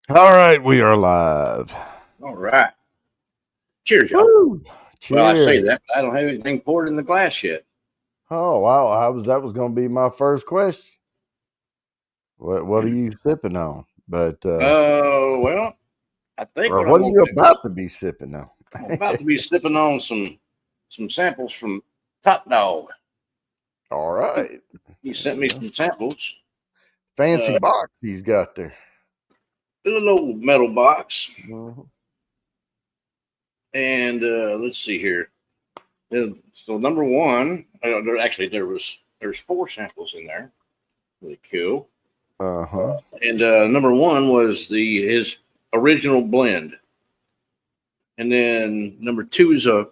All right, we are live. All right. Cheers, y'all. Woo! Well, I say Cheers. that, but I don't have anything poured in the glass yet. Oh wow, that was going to be my first question. What are you sipping on? But Well, I think or what what I'm are gonna you do is about to be sipping on? I'm about to be sipping on some samples from Top Dog. All He, right. he There sent you me go. some samples. Fancy Uh, box he's got there. a little old metal box, Mhm. and let's see here. So number one, there's four samples in there. Really cool. Uh-huh. And number one was the his original blend, and then number two is a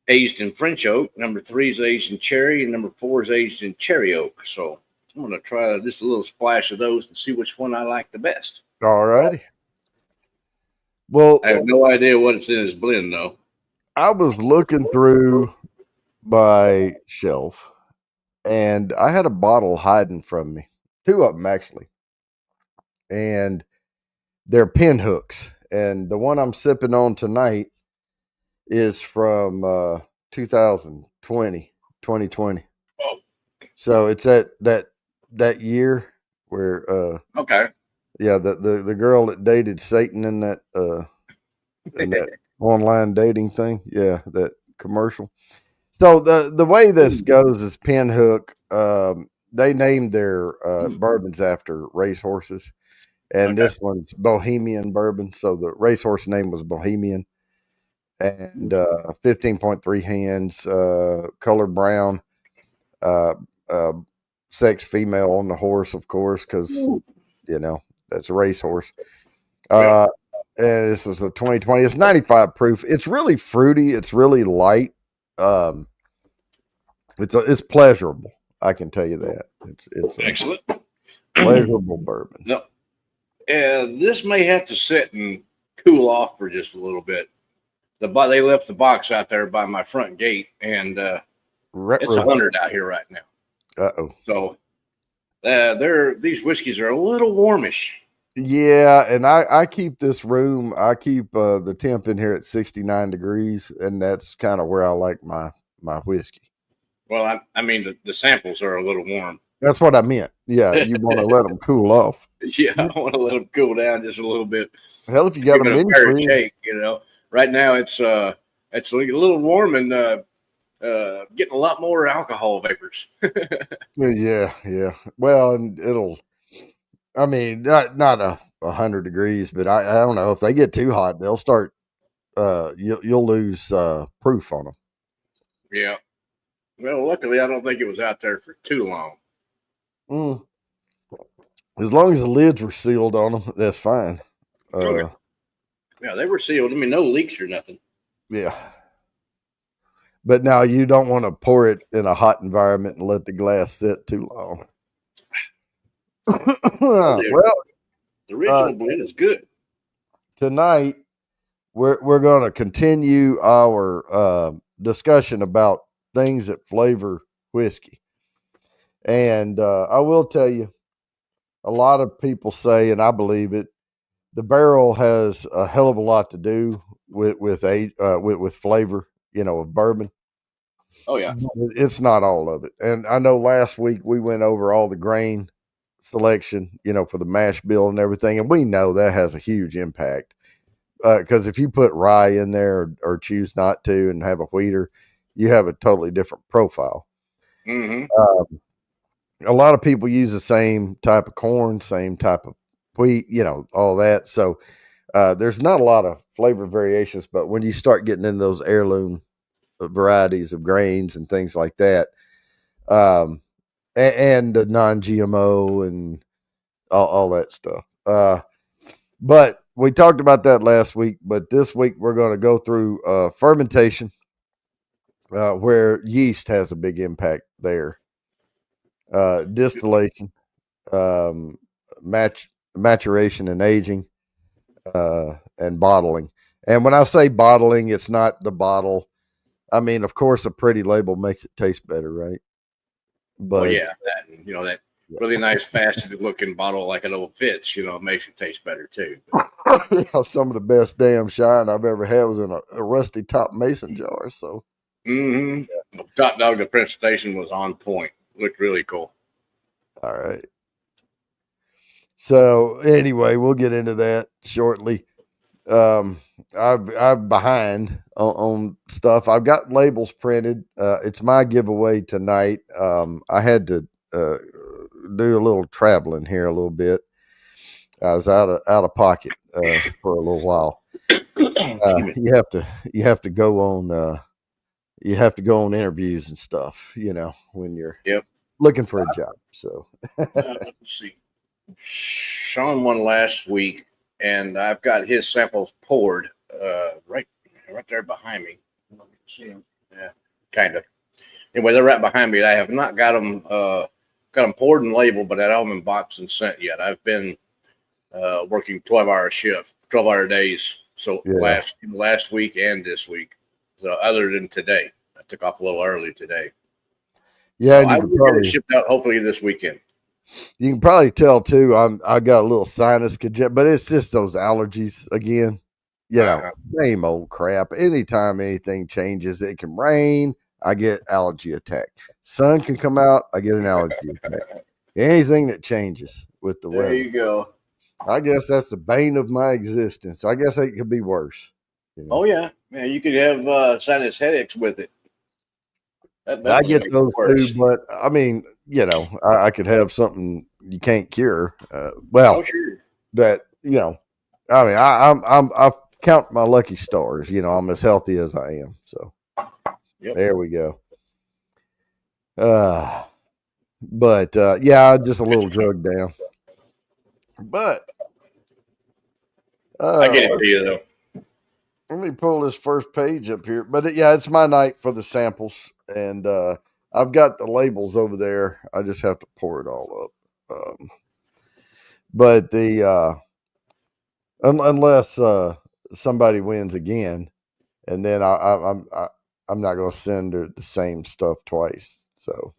aged in French oak. Number three is aged in cherry, and number four is aged in cherry oak. So I'm gonna try just a little splash of those and see which one I like the best. All righty. Well, I have no idea what it's in his blend though. I was looking through my shelf and I had a bottle hiding from me. Two of them actually. And they're pin hooks. And the one I'm sipping on tonight is from 2020, 2020. Oh, So it's that year where okay. yeah, the girl that dated Satan in that online dating thing. Yeah, that commercial. So the way this goes is Pinhook. They named their bourbons after racehorses, and Okay. this one's Bohemian bourbon. So the racehorse name was Bohemian, and 15.3 hands, color brown, uh, uh, sex female on the horse, of course, because you know that's a racehorse. Yep. Uh, and this is a 2020. It's 95 proof. It's really fruity. It's really light. Um, it's pleasurable. I can tell you that. It's a Excellent. pleasurable bourbon. No. This may have to sit and cool off for just a little bit. They left the box out there by my front gate, and it's Retro. 100 out here right now. Uh-oh. So these whiskeys are a little warmish. Yeah, and I keep this room. I keep the temp in here at 69 degrees, and that's kind of where I like my whiskey. Well, I mean the samples are a little warm. That's what I meant. Yeah, you want to let them cool off. Yeah, I want to let them cool down just a little bit. Hell, if you got Give a it a mini fair fridge, shake. Right now it's a little warm and getting a lot more alcohol vapors. yeah. Well, and it'll. I mean, not 100 degrees, but I don't know if they get too hot, they'll start. You'll lose proof on them. Yeah. Well, luckily I don't think it was out there for too long. Mm. As long as the lids were sealed on them, that's fine. Okay. Uh, Yeah, they were sealed. I mean, no leaks or nothing. yeah. But now you don't want to pour it in a hot environment and let the glass sit too long. Oh, Well, the uh, original blend is good. tonight we're going to continue our discussion about things that flavor whiskey, and I will tell you, a lot of people say, and I believe it, the barrel has a hell of a lot to do with flavor, of bourbon. Oh yeah. But it's not all of it. And I know last week we went over all the grain selection, for the mash bill and everything, and we know that has a huge impact. Because if you put rye in there or choose not to and have a wheater, you have a totally different profile. Mm-hmm. Um, a lot of people use the same type of corn, same type of wheat, all that. So there's not a lot of flavor variations, but when you start getting into those heirloom varieties of grains and things like that, um, and the non-GMO and all that stuff. But we talked about that last week. But this week we're going to go through fermentation, where yeast has a big impact there. Distillation, um, maturation and aging, and bottling. And when I say bottling, it's not the bottle. I mean, of course, a pretty label makes it taste better, right? Well, But yeah, that really nice, fasted looking bottle like an old Fitz. It makes it taste better too. Some of the best damn shine I've ever had was in a rusty top mason jar. So, Top dog, the presentation was on point. Looked really cool. all right. So anyway, we'll get into that shortly. I'm behind on stuff. I've got labels printed. It's my giveaway tonight. I had to do a little traveling here a little bit. I was out of pocket for a little while. You have to go on interviews and stuff. When you're looking for a job. So let's see. Sean won last week, and I've got his samples poured right there behind me. See them? Yeah, kind of. Anyway, they're right behind me. I have not got them poured and labeled, but I don't have them in box and sent yet. I've been working 12-hour days. So last week and this week. So other than today, I took off a little early today. Yeah, so I will get it shipped out hopefully this weekend. You can probably tell too. I got a little sinus congestion, but it's just those allergies again. Same old crap. Anytime anything changes, it can rain, I get allergy attack. Sun can come out, I get an allergy attack. Anything that changes with the weather. There you go. I guess that's the bane of my existence. I guess it could be worse. Oh yeah, man. You could have sinus headaches with it. I get those too, but I mean, I could have something you can't cure. Sure. That I mean, I count my lucky stars. I'm as healthy as I am. So There we go. But just a little drugged down. But I get it to you though. Let me pull this first page up here. But it's my night for the samples, and I've got the labels over there. I just have to pour it all up. But the unless somebody wins again, and then I'm not going to send her the same stuff twice. So,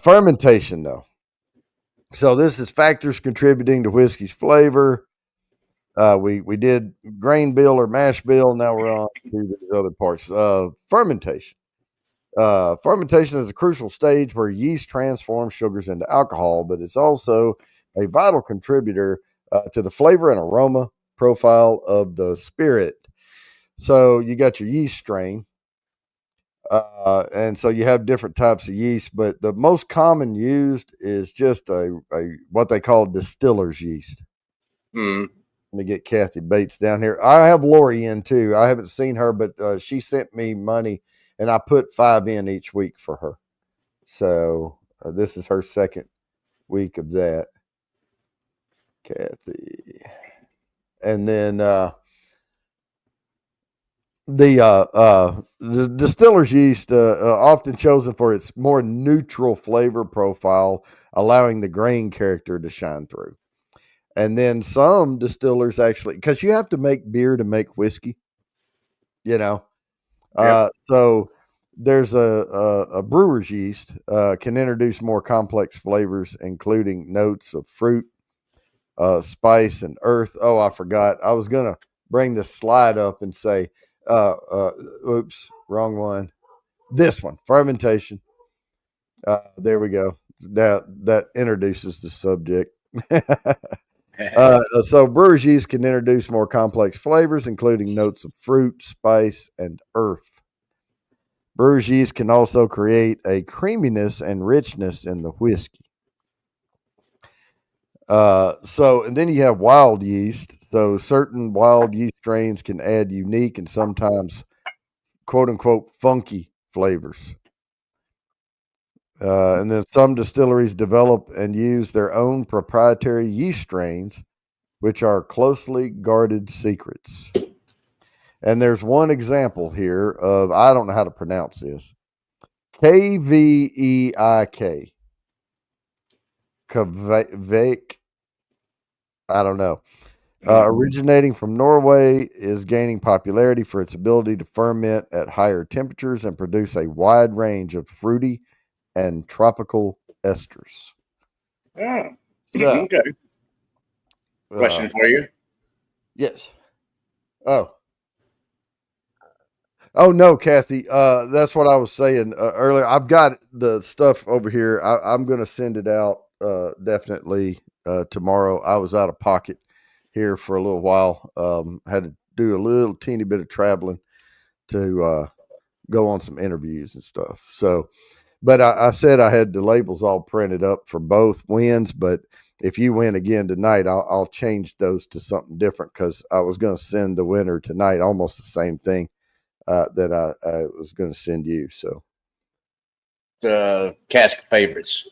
fermentation though. So this is factors contributing to whiskey's flavor. We did grain bill or mash bill. Now we're on to the other parts. Fermentation. Fermentation is a crucial stage where yeast transforms sugars into alcohol, but it's also a vital contributor to the flavor and aroma profile of the spirit. So you got your yeast strain, and so you have different types of yeast, but the most common used is just a what they call distiller's yeast. Let me get Kathy Bates down here. I have Lori in too. I haven't seen her, but she sent me money, and I put 5 in each week for her. So this is her second week of that. Kathy. And then the distiller's yeast, often chosen for its more neutral flavor profile, allowing the grain character to shine through. And then some distillers actually, because you have to make beer to make whiskey, so there's a brewer's yeast can introduce more complex flavors, including notes of fruit, spice, and earth. Oh, I forgot. I was going to bring this slide up and say, oops, wrong one. This one, fermentation. There we go. That introduces the subject. So brewer's yeast can introduce more complex flavors, including notes of fruit, spice, and earth. Brewer's yeast can also create a creaminess and richness in the whiskey. And then you have wild yeast. So certain wild yeast strains can add unique and sometimes quote unquote funky flavors. And then some distilleries develop and use their own proprietary yeast strains, which are closely guarded secrets. And there's one example here of, I don't know how to pronounce this, Kveik. Kveik. I don't know. Originating from Norway, is gaining popularity for its ability to ferment at higher temperatures and produce a wide range of fruity and tropical esters. Oh, So, okay. Question for you. Yes. Oh. Oh no, Kathy. That's what I was saying earlier. I've got the stuff over here. I'm going to send it out definitely tomorrow. I was out of pocket here for a little while. Had to do a little teeny bit of traveling to go on some interviews and stuff. So, but I said I had the labels all printed up for both wins. But if you win again tonight, I'll change those to something different because I was going to send the winner tonight almost the same thing that I was going to send you. So, Cask favorites.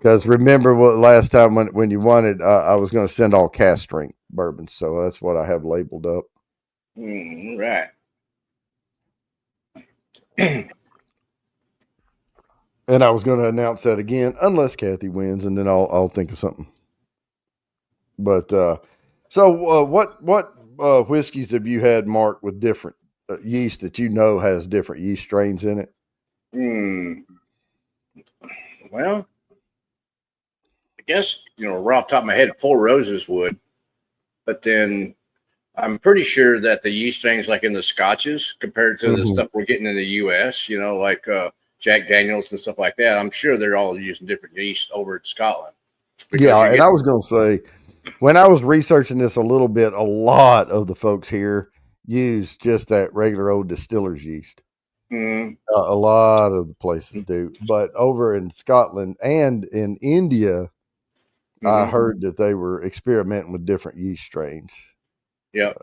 because remember what last time when you won it, I was going to send all cast strength bourbons. So that's what I have labeled up. Right. And I was going to announce that again, unless Kathy wins, and then I'll think of something. But so what whiskeys have you had, Mark, with different yeast that you know has different yeast strains in it? Well, I guess right off the top of my head, Four Roses would, but then I'm pretty sure that the yeast strains like in the Scotches compared to the stuff we're getting in the U.S., like Jack Daniels and stuff like that, I'm sure they're all using different yeast over in Scotland. Yeah, and I was going to say, when I was researching this a little bit, a lot of the folks here use just that regular old distiller's yeast. A lot of the places do, but over in Scotland and in India, I heard that they were experimenting with different yeast strains. Yeah,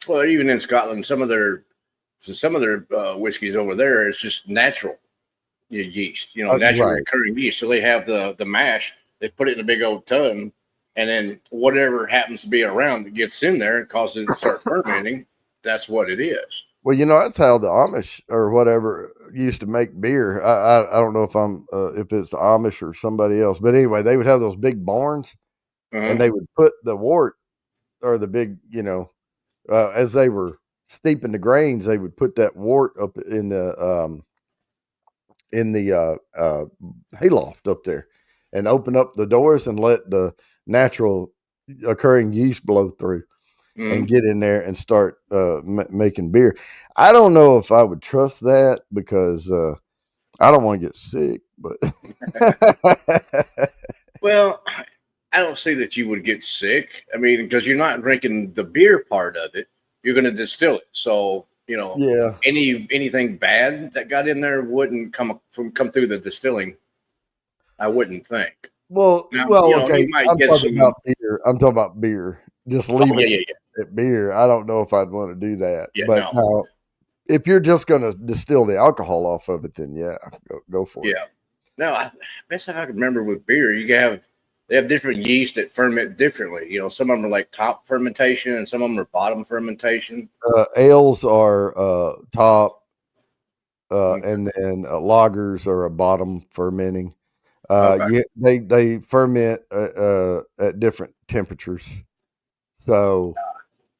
well, even in Scotland, some of their whiskeys over there is just natural yeast, naturally occurring yeast. So they have the mash. They put it in a big old tub, and then whatever happens to be around that gets in there and causes it to start fermenting. That's what it is. Well, that's how the Amish or whatever used to make beer. I don't know if it's the Amish or somebody else, but anyway, they would have those big barns, and they would put the wort or the big, as they were steeping the grains, they would put that wort up in the hayloft up there, and open up the doors and let the natural occurring yeast blow through. And get in there and start making beer. I don't know if I would trust that because I don't want to get sick. But well, I don't see that you would get sick. I mean, because you're not drinking the beer part of it, you're going to distill it. So yeah, anything bad that got in there wouldn't come through the distilling. I wouldn't think. Well, okay. I'm talking about beer. Just leave it at beer. I don't know if I'd want to do that. Yeah, but now, if you're just going to distill the alcohol off of it, then go for it. Yeah. No, best if I can remember with beer, they have different yeast that ferment differently. Some of them are like top fermentation and some of them are bottom fermentation. Ales are top, and then lagers are a bottom fermenting. They ferment at different temperatures. So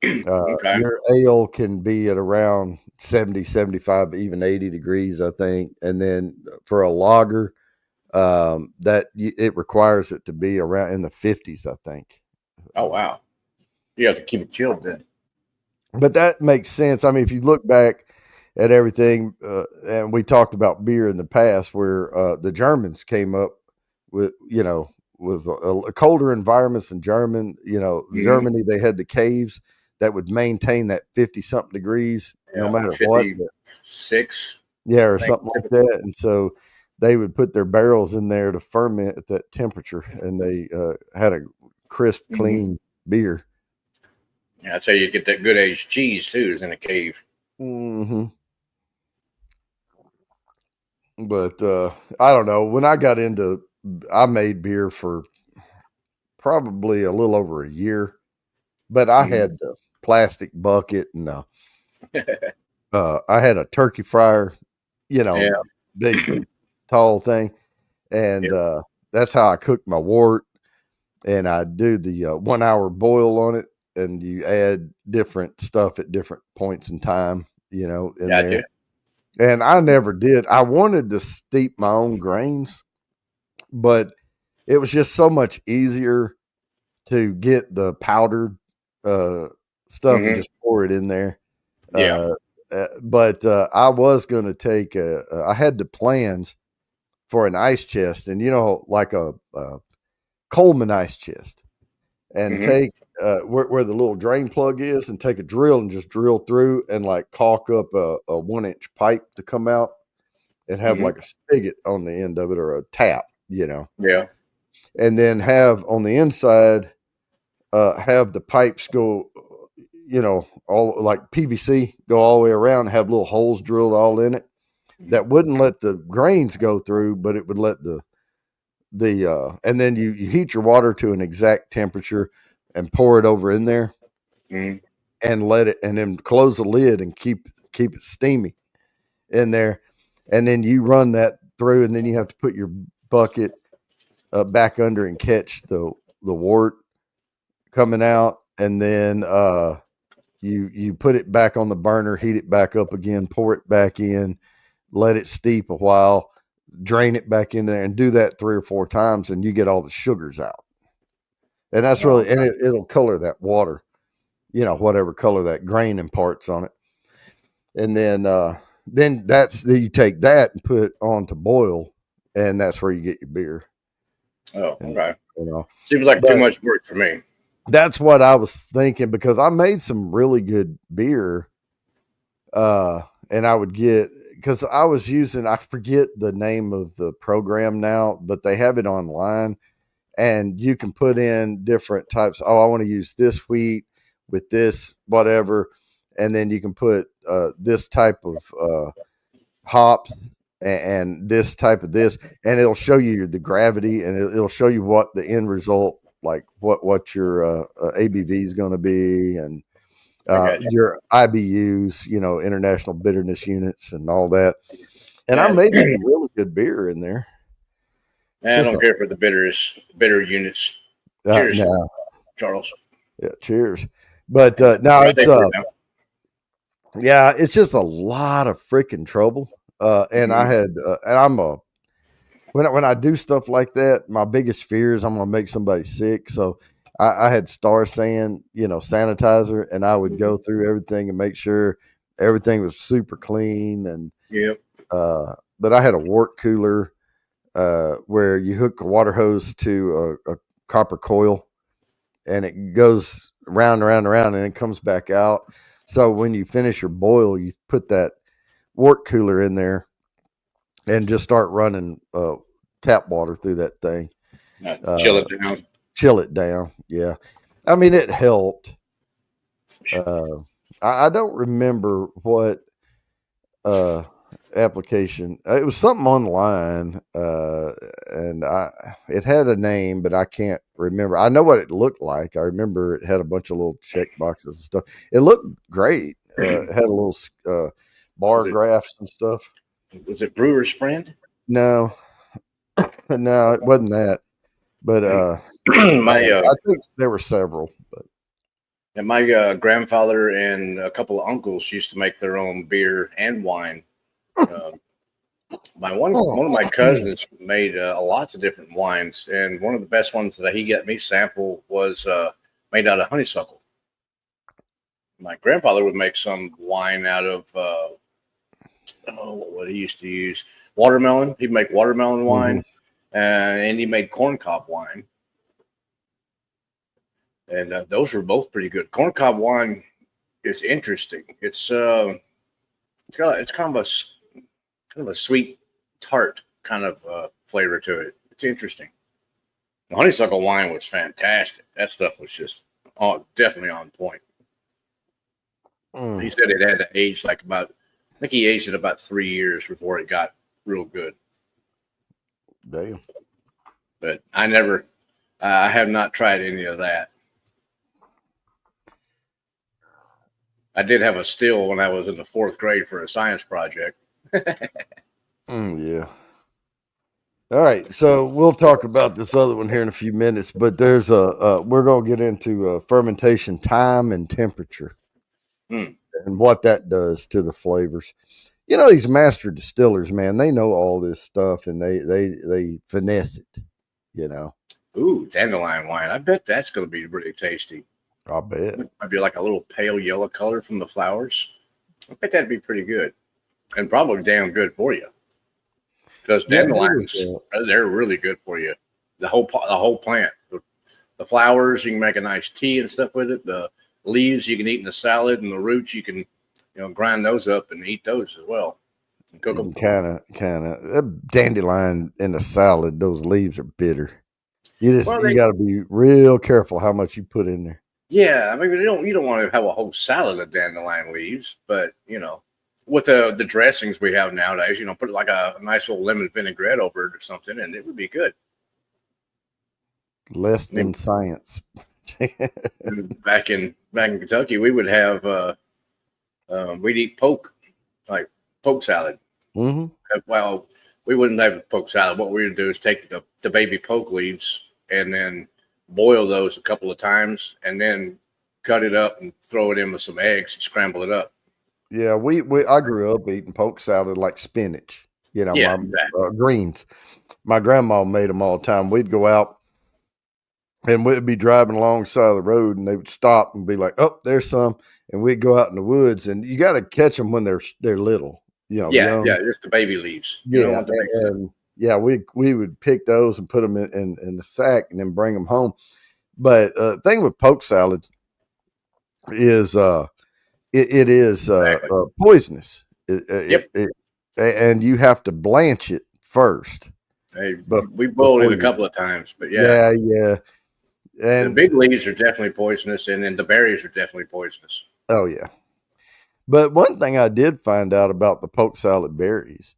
your ale can be at around 70, 75, even 80 degrees, I think. And then for a lager, it requires it to be around in the 50s, I think. Oh, wow. You have to keep it chilled then. But that makes sense. I mean, if you look back at everything, and we talked about beer in the past where the Germans came up with, with colder environments in Germany, they had the caves that would maintain that 50 something degrees no matter 56. Yeah, or something like that. And so they would put their barrels in there to ferment at that temperature, and they had a crisp, clean beer. Yeah, that's how you get that good aged cheese too, is in a cave. But I don't know. When I made beer for probably a little over a year, but I had the plastic bucket and I had a turkey fryer, big, tall thing. And that's how I cook my wort. And I do the 1 hour boil on it, and you add different stuff at different points in time, in there. And I never did. I wanted to steep my own grains, but it was just so much easier to get the powdered stuff and Hmm. just pour it in there. Yeah. But I was going to take I had the plans for an ice chest, and like a Coleman ice chest, and Hmm. take where the little drain plug is, and take a drill and just drill through and like caulk up a 1-inch pipe to come out, and have Hmm. like a spigot on the end of it, or a tap, Yeah. and then have on the inside have the pipes go, all like PVC, go all the way around, have little holes drilled all in it that wouldn't let the grains go through, but it would let and then you heat your water to an exact temperature and pour it over in there, Hmm. and let it, and then close the lid and keep it steamy in there, and then you run that through, and then you have to put your bucket back under and catch the wort coming out, and then you put it back on the burner, heat it back up again, pour it back in, let it steep a while, drain it back in there, and do that 3 or 4 times, and you get all the sugars out. And that's Oh, really, and it'll color that water, whatever color that grain imparts on it. And then you take that and put it on to boil, and that's where you get your beer. oh, And okay. you know, Seems like too but much work for me. that's what I was thinking, because I made some really good beer. And I would get, because I was using, I forget the name of the program now, but they have it online, and you can put in different types. Oh, I want to use this wheat with this whatever, and then you can put this type of hops, and this type of this, and it'll show you the gravity, and it'll show you what the end result, like what your ABV is going to be, and I got you. your IBUs, international bitterness units, and all that. And I Yeah. made some really good beer in there. It's I just don't care for the bitter units. Cheers, no, Charles. yeah, cheers. But no, Right it's there for it now. yeah, it's just a lot of freaking trouble. And I Mhm. had, and I'm a when I do stuff like that, my biggest fear is I'm gonna make somebody sick. So I had Star San, sanitizer, and I would go through everything and make sure everything was super clean. And Yep. but I had a wort cooler where you hook a water hose to a copper coil, and it goes round and around and around, and it comes back out. So when you finish your boil, you put that wort cooler in there and just start running tap water through that thing. Chill Uh, it down. chill it down. Yeah. I mean, it helped. Uh, I don't remember what uh, application. It was something online, and it had a name, but I can't remember. I know what it looked like. I remember it had a bunch of little check boxes and stuff. It looked great. It had a little bar Was it graphs and stuff. was it Brewer's Friend? No, no, it wasn't that. But my I think there were several. But and my grandfather and a couple of uncles used to make their own beer and wine. Uh, my one of my cousins made lots of different wines, and one of the best ones that he got me sample was made out of honeysuckle. My grandfather would make some wine out of what he used to use watermelon. He'd make watermelon Mhm. wine, and he made corncob wine, and those were both pretty good. Corncob wine is interesting. It's kind of a sweet tart kind of flavor to it. It's interesting. The honeysuckle wine was fantastic. That stuff was just definitely on point. He said it had to age like about, I think he aged it about 3 years before it got real good. Damn. But I have not tried any of that. I did have a still when I was in the 4th grade for a science project. Yeah. All right, so we'll talk about this other one here in a few minutes, but there's we're going to get into fermentation time and temperature Hmm. and what that does to the flavors. You know, these master distillers, man, they know all this stuff and they finesse it, you know. Ooh, dandelion wine. I bet that's going to be really tasty. I bet. Might be like a little pale yellow color from the flowers. I bet that'd be pretty good, and probably damn good for you. Because Yeah, dandelions, they're really good for you. The whole plant. The flowers, you can make a nice tea and stuff with it. The leaves you can eat in a salad, and the roots you can, grind those up and eat those as well. And cook them. Kind of. Dandelion in a salad, those leaves are bitter. You got to be real careful how much you put in there. Yeah, I mean, you don't want to have a whole salad of dandelion leaves, but with the dressings we have nowadays, put like a nice little lemon vinaigrette over it or something, and it would be good. Less than science. back in Kentucky, we would have we'd eat poke, like poke salad. Mm-hmm. Well, we wouldn't have poke salad. What we would do is take the baby poke leaves and then boil those a couple of times, and then cut it up and throw it in with some eggs and scramble it up. Yeah, I grew up eating poke salad like spinach. Exactly. Greens. My grandma made them all the time. We'd go out and we'd be driving alongside the road, and they would stop and be like, "Oh, there's some," and we'd go out in the woods, and you got to catch them when they're little. Young. Just the baby leaves. We would pick those and put them in the sack and then bring them home. But thing with poke salad is it is poisonous. And you have to blanch it first. But we boiled it a couple of times, but yeah. And the big leaves are definitely poisonous, and then the berries are definitely poisonous. Oh yeah. But one thing I did find out about the poke salad berries,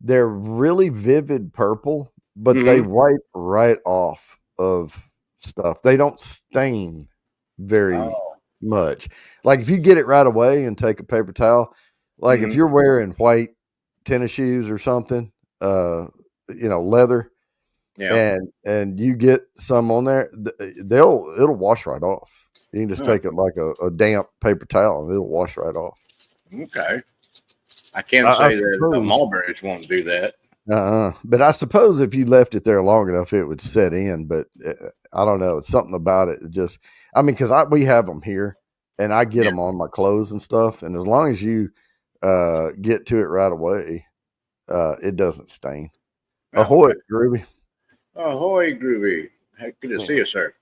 they're really vivid purple, but they wipe right off of stuff. They don't stain very much. Like if you get it right away and take a paper towel, like if you're wearing white tennis shoes or something, leather, and you get some on there, it'll wash right off. You can just take it like a damp paper towel and it'll wash right off. Okay. I can't say that the mulberries won't do that. But I suppose if you left it there long enough, it would set in. But I don't know. It's something about it. Because we have them here, and I get them on my clothes and stuff. And as long as you get to it right away, it doesn't stain. Ahoy, Groovy. Ahoy, Groovy. Good to see you, sir.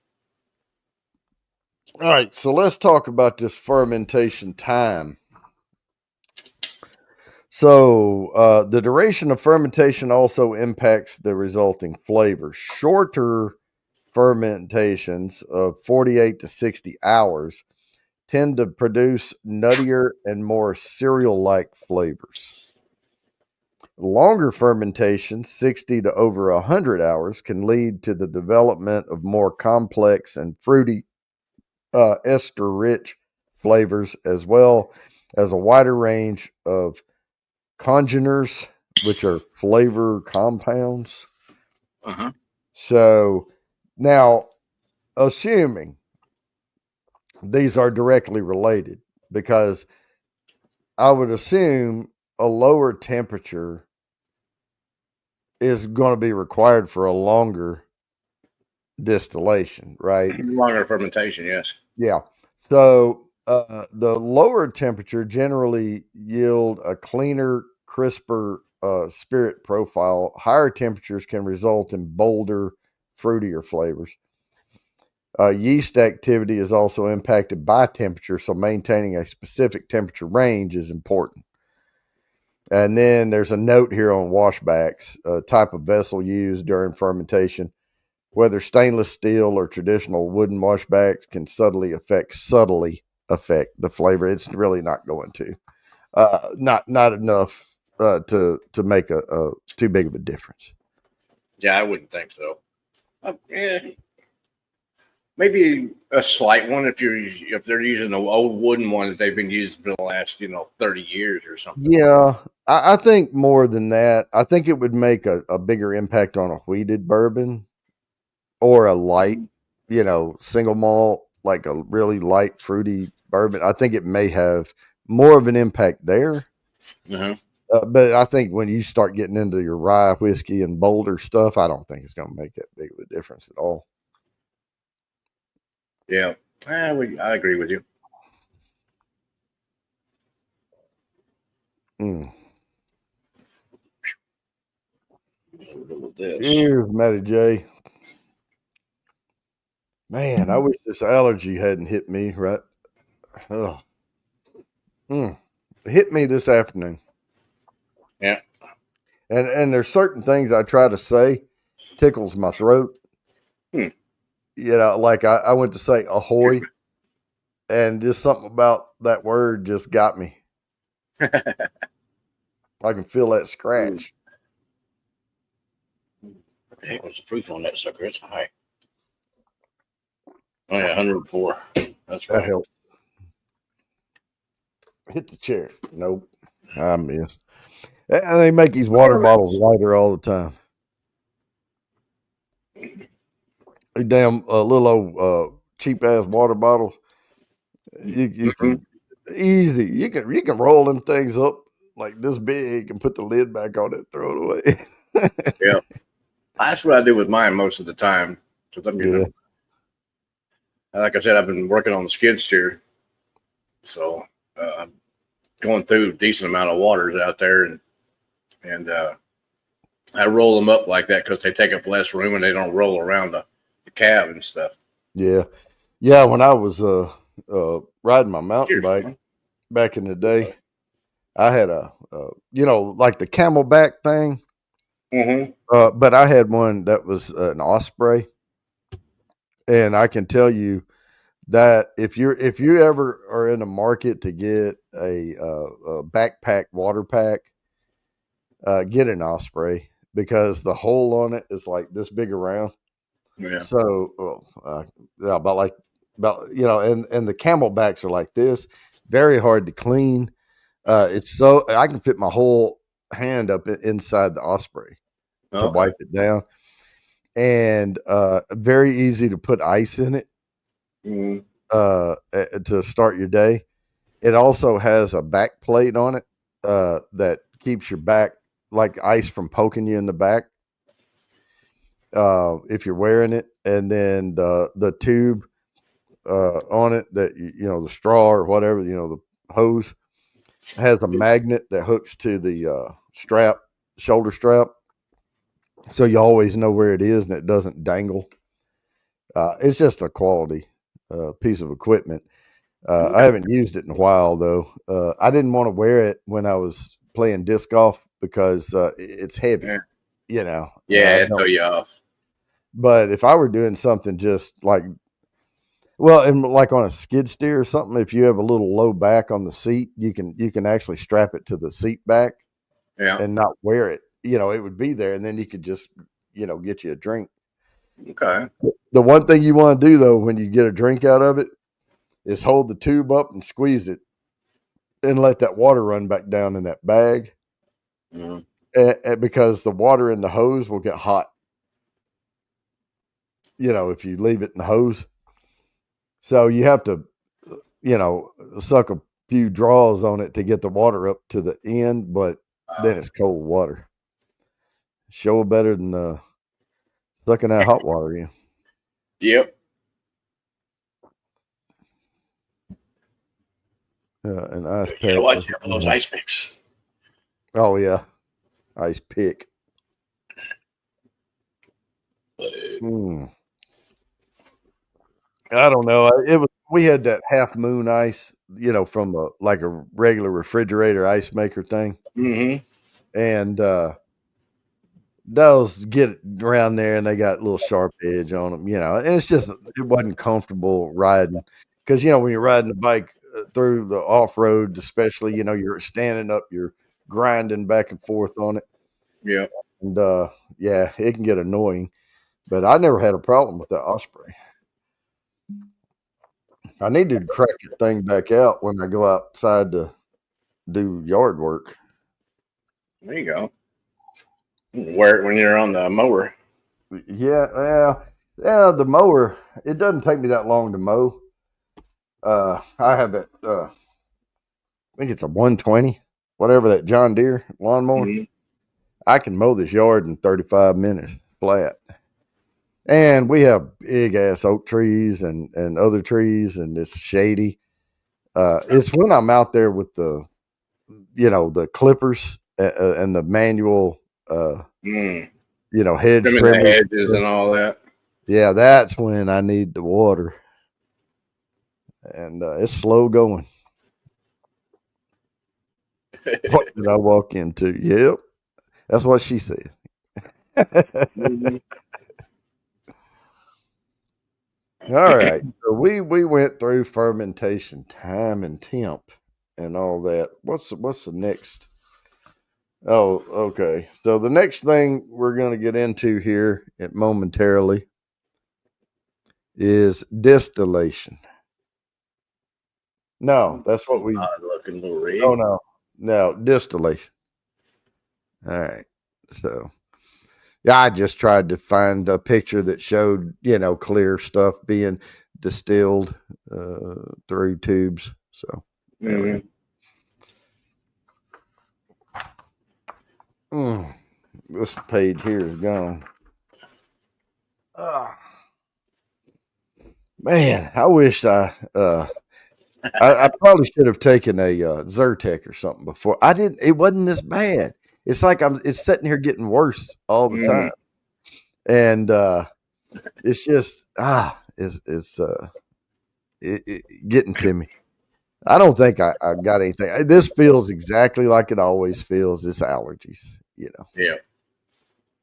All right, so let's talk about this fermentation time. So the duration of fermentation also impacts the resulting flavor. Shorter fermentations of 48 to 60 hours tend to produce nuttier and more cereal-like flavors. Longer fermentation, 60 to over 100 hours, can lead to the development of more complex and fruity ester-rich flavors, as well as a wider range of congeners, which are flavor compounds. So now, assuming these are directly related, because I would assume a lower temperature is going to be required for a longer distillation, right? Longer fermentation, yes. Yeah. So the lower temperature generally yield a cleaner, crisper spirit profile. Higher temperatures can result in bolder, fruitier flavors. Yeast activity is also impacted by temperature, so maintaining a specific temperature range is important. And then there's a note here on washbacks, type of vessel used during fermentation. Whether stainless steel or traditional wooden washbacks can subtly affect the flavor. It's really not going to, not enough to make a too big of a difference. Yeah, I wouldn't think so. Maybe a slight one if they're using the old wooden one that they've been using for the last 30 years or something. Yeah, I think more than that. I think it would make a bigger impact on a wheated bourbon or a light, single malt, like a really light fruity bourbon. I think it may have more of an impact there. But I think when you start getting into your rye whiskey and bolder stuff, I don't think it's going to make that big of a difference at all. Yeah, I agree with you. Mm. With this. Cheers, Matty J. Man, I wish this allergy hadn't hit me. Right? Ugh. It hit me this afternoon. Yeah. And there's certain things I try to say tickles my throat. Hmm. You know, like I went to say ahoy, and just something about that word just got me. I can feel that scratch. What the heck was the proof on that sucker? It's high. Oh yeah, 104. That's That right. helps. Hit the chair. Nope. I missed. And they make these water bottles lighter all the time. They damn little old cheap ass water bottles. You can easy. You can roll them things up like this big and put the lid back on it, throw it away. Yeah, that's what I do with mine most of the time. Because I'm Yeah. like I said, I've been working on the skid steer, so going through a decent amount of waters out there, and I roll them up like that because they take up less room and they don't roll around the cab and stuff. Yeah. Yeah. When I was riding my mountain Cheers, bike man. back in the day, I had a like the Camelback thing. Mm-hmm. But I had one that was an Osprey, and I can tell you that if you ever are in the market to get a backpack water pack, get an Osprey because the hole on it is like this big around. Yeah. So yeah, about and the Camelbacks are like this, very hard to clean. It's so I can fit my whole hand up inside the Osprey to Okay. wipe it down, and very easy to put ice in it Mm-hmm. to start your day. It also has a back plate on it that keeps your back like ice from poking you in the back if you're wearing it, and then the tube on it that the straw or whatever the hose has a magnet that hooks to the shoulder strap, so you always know where it is and it doesn't dangle. It's just a quality piece of equipment. I haven't used it in a while though. I didn't want to wear it when I was playing disc golf because it's heavy, Yeah. you know. Yeah, it throw you off. But if I were doing something just like, well, and like on a skid steer or something, if you have a little low back on the seat, you can actually strap it to the seat back Yeah. and not wear it. It would be there, and then you could just get you a drink. Okay. The one thing you want to do though when you get a drink out of it is hold the tube up and squeeze it and let that water run back down in that bag. Mm-hmm. Because the water in the hose will get hot. If you leave it in the hose. So you have to, suck a few draws on it to get the water up to the end, but then it's cold water. Sure better than sucking that hot water in. Yep. An ice Yeah, pack. watch out for those ice picks. Oh yeah, ice pick. Mm. I don't know. We had that half moon ice, from like a regular refrigerator ice maker thing, Mm-hmm. and those get around there and they got a little sharp edge on them, and it wasn't comfortable riding because when you're riding the bike through the off road, especially, you're standing up, you're grinding back and forth on it, Yeah. and yeah, it can get annoying. But I never had a problem with that Osprey. I need to crack that thing back out when I go outside to do yard work. There you go. Wear it when you're on the mower. Yeah, the mower. It doesn't take me that long to mow. I have it. I think it's a 120. whatever that John Deere lawnmower. Mhm. I can mow this yard in 35 minutes flat. And we have big ass oak trees and other trees, and it's shady. It's when I'm out there with the the clippers and the manual Mm. hedge Trimming the trimmers. hedges and all that. Yeah, that's when I need the water, and it's slow going. What did I walk into? Yep, that's what she said. Mhm. All right, so we went through fermentation, time, and temp, and all that. What's the next? Oh, okay. So the next thing we're going to get into here momentarily is distillation. No, that's what we. Odd looking little rig. Oh no, distillation. All right. So yeah, I just tried to find a picture that showed clear stuff being distilled through tubes. So Mhm. This page here is gone. Man, I wished I probably should have taken a Zyrtec or something before. I didn't. It wasn't this bad. It's like it's sitting here getting worse all the time, and it's just it's getting to me. I don't think I got anything. This feels exactly like it always feels. It's allergies, Yeah.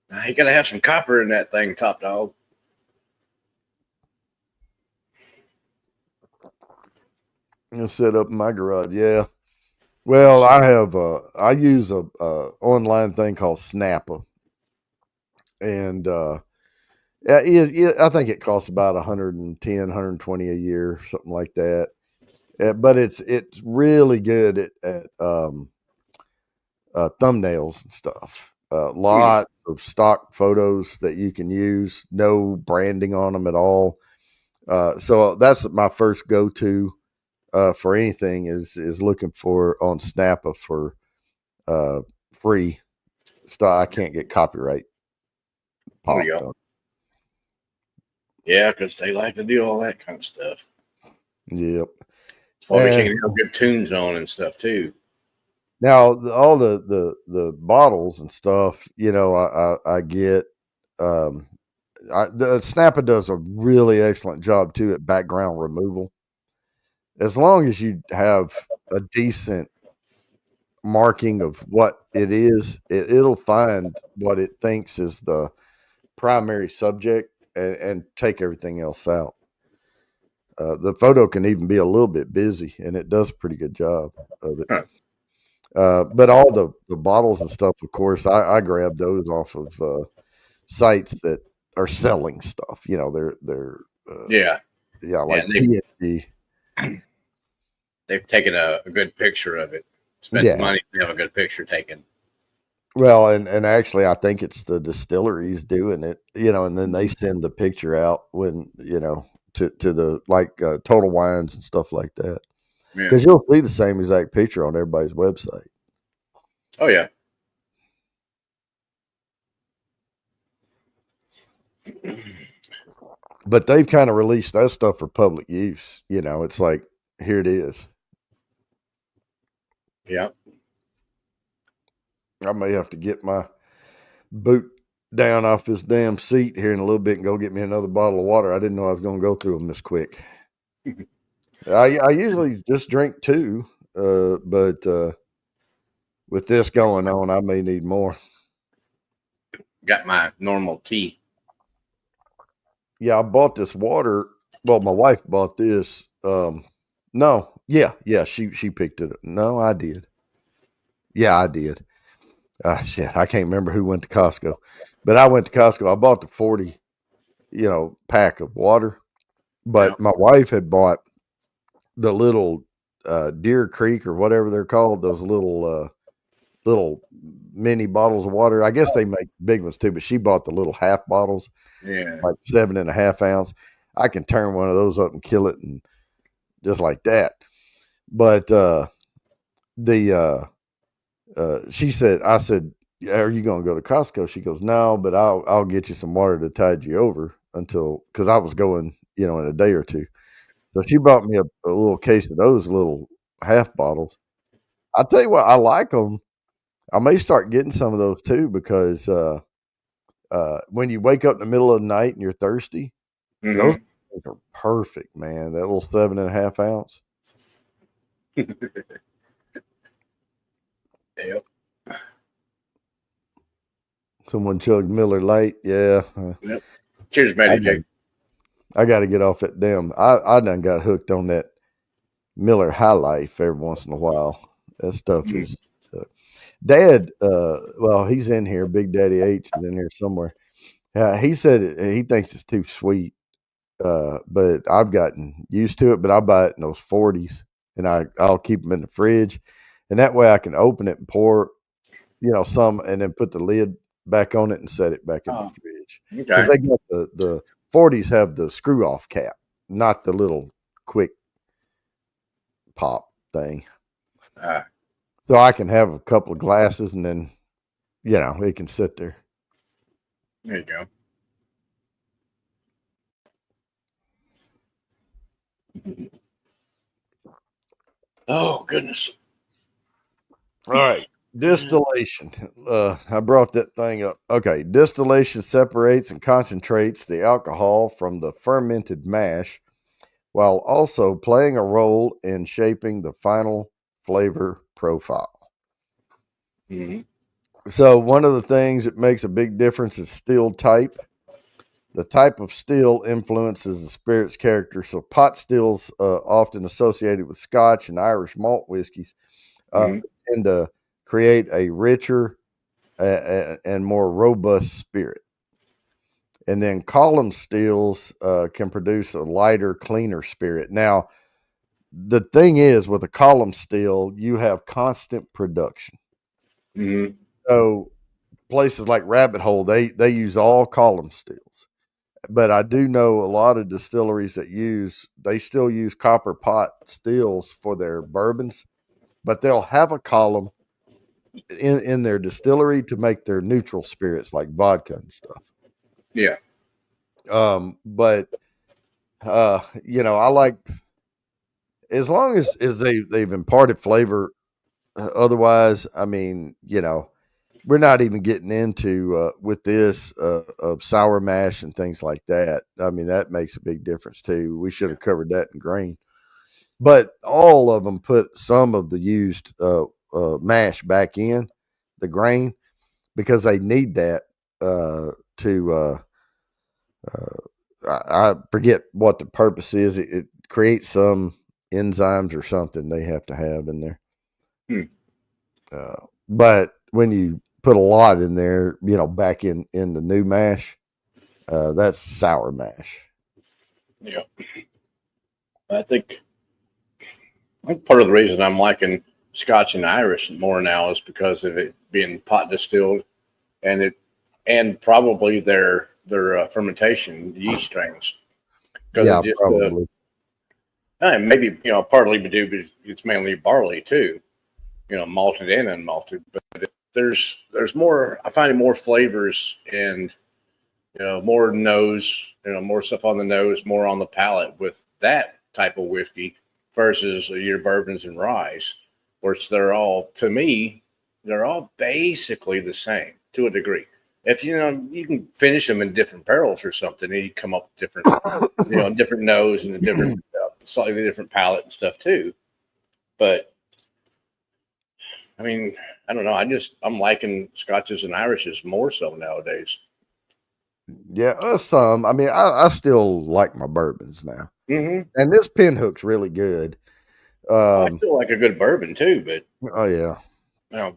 Now, you got to have some copper in that thing, Top Dog. I'll set up in my garage. Yeah. Well, I use a online thing called Snappa, and I think it costs about 110, 120 a year, something like that. But it's really good at thumbnails and stuff. Lots of stock photos that you can use, no branding on them at all. So that's my first go to for anything is looking for on Snappa for free stuff. I can't get copyright There you popped go. on. Yeah, because they like to do all that kind of stuff. Yep. That's why we can't have good tunes on and stuff too. Now all the bottles and stuff, I get. The Snappa does a really excellent job too at background removal. As long as you have a decent marking of what it is, it'll find what it thinks is the primary subject and take everything else out. The photo can even be a little bit busy, and it does a pretty good job of it. Huh. But all the bottles and stuff, of course, I grab those off of sites that are selling stuff. They're Yeah. like Yeah, PNG. they've taken a good picture of it. Spent Yeah. money to have a good picture taken. Well, and actually, I think it's the distilleries doing it, and then they send the picture out when to the Total Wines and stuff like that, Yeah. because you'll see the same exact picture on everybody's website. Oh yeah. But they've kind of released that stuff for public use. It's like, here it is. Yeah. I may have to get my boot down off this damn seat here in a little bit and go get me another bottle of water. I didn't know I was going to go through them this quick. I usually just drink two, but with this going on, I may need more. Got my normal tea. Yeah, I bought this water. Well, my wife bought this. No, yeah, she picked it up. No, I did. Yeah, I did. Shit, I can't remember who went to Costco, but I went to Costco. I bought the 40, pack of water, but my wife had bought the little Deer Creek or whatever they're called. Those little mini bottles of water. I guess they make big ones too, but she bought the little half bottles. Yeah. Like 7.5 ounce. I can turn one of those up and kill it, and just like that. But the she said, I said, "Are you going to go to Costco?" She goes, "No, but I'll get you some water to tide you over until," because I was going, in a day or two. So she bought me a little case of those little half bottles. I tell you what, I like them. I may start getting some of those too because when you wake up in the middle of the night and you're thirsty, those Mm-hmm. things are perfect, man. That little 7.5 ounce. Yep. Someone chugged Miller Lite. Yeah, Yep. Cheers, I Matty got Jake. I got to get off that damn. I done got hooked on that Miller High Life every once in a while. That stuff Mm-hmm. is. Dad, well, he's in here. Big Daddy H is in here somewhere. He said he thinks it's too sweet, but I've gotten used to it. But I buy it in those 40s, and I'll keep them in the fridge, and that way I can open it and pour, some, and then put the lid back on it and set it back in the Oh, fridge because okay. they got the 40s have the screw off cap, not the little quick pop thing. Uh, So I can have a couple of glasses and then, it can sit there. there you go. Oh goodness. All right. Distillation. I brought that thing up. Okay. Distillation separates and concentrates the alcohol from the fermented mash while also playing a role in shaping the final flavor profile. Mm-hmm. So, one of the things that makes a big difference is still type. The type of still influences the spirit's character. So, pot stills, often associated with Scotch and Irish malt whiskeys, uh, Mm-hmm. tend to create a richer and more robust spirit. And then column stills can produce a lighter, cleaner spirit. Now, the thing is, with a column still, you have constant production. Mm-hmm. So places like Rabbit Hole, they use all column stills. But I do know a lot of distilleries that they still use copper pot stills for their bourbons, but they'll have a column in their distillery to make their neutral spirits like vodka and stuff. Yeah. But I like, as long as they've imparted flavor. Otherwise, I mean, we're not even getting into with this of sour mash and things like that. I mean, that makes a big difference too. We should have covered that in grain, but all of them put some of the used mash back in the grain because they need that to. I forget what the purpose is. It creates some enzymes or something they have to have in there. Hmm. But when you put a lot in there, back in the new mash, that's sour mash. Yeah. I think part of the reason I'm liking Scotch and Irish more now is because of it being pot distilled, and probably their fermentation yeast strains, because it Yeah, just probably. maybe partly due, but it's mainly barley too, malted and unmalted. But there's more. I find more flavors and more nose, more stuff on the nose, more on the palate with that type of whiskey versus your bourbons and ryes, which they're all, to me, they're all basically the same to a degree. If you can finish them in different barrels or something, and you come up with different, different nose and a different, slightly different palate and stuff too. But I mean, I don't know. I'm liking Scotches and Irishes more so nowadays. Yeah, some. I mean, I still like my bourbons now, Mm-hmm. and this pinhook's really good. I Um, still like a good bourbon too, but oh yeah, you know,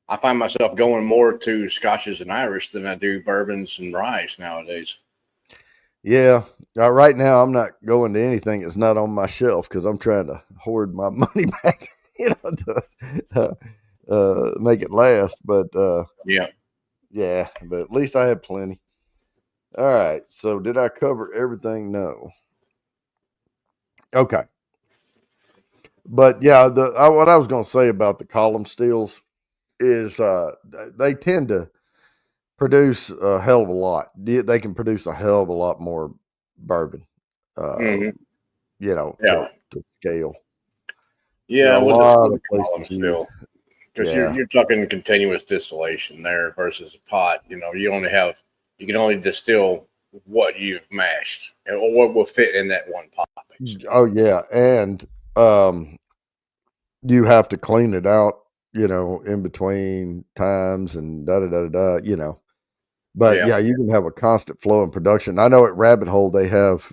I find myself going more to Scotches and Irish than I do bourbons and ryes nowadays. yeah. Right now, I'm not going to anything that's not on my shelf because I'm trying to hoard my money back, to make it last. But Yeah. yeah, but at least I had plenty. All right. So did I cover everything? No. Okay. But yeah, what I was going to say about the column stills, is they tend to produce a hell of a lot. They can produce a hell of a lot more bourbon, Hmm. Yeah. to scale. There are Yeah, a with the lot of column places use. still, because Yeah. you're talking continuous distillation there versus a pot. You can only distill what you've mashed or what will fit in that one pot, basically. Oh yeah, and um, you have to clean it out, in between times and da da da da. But Yeah. yeah, you can have a constant flow in production. I know at Rabbit Hole they have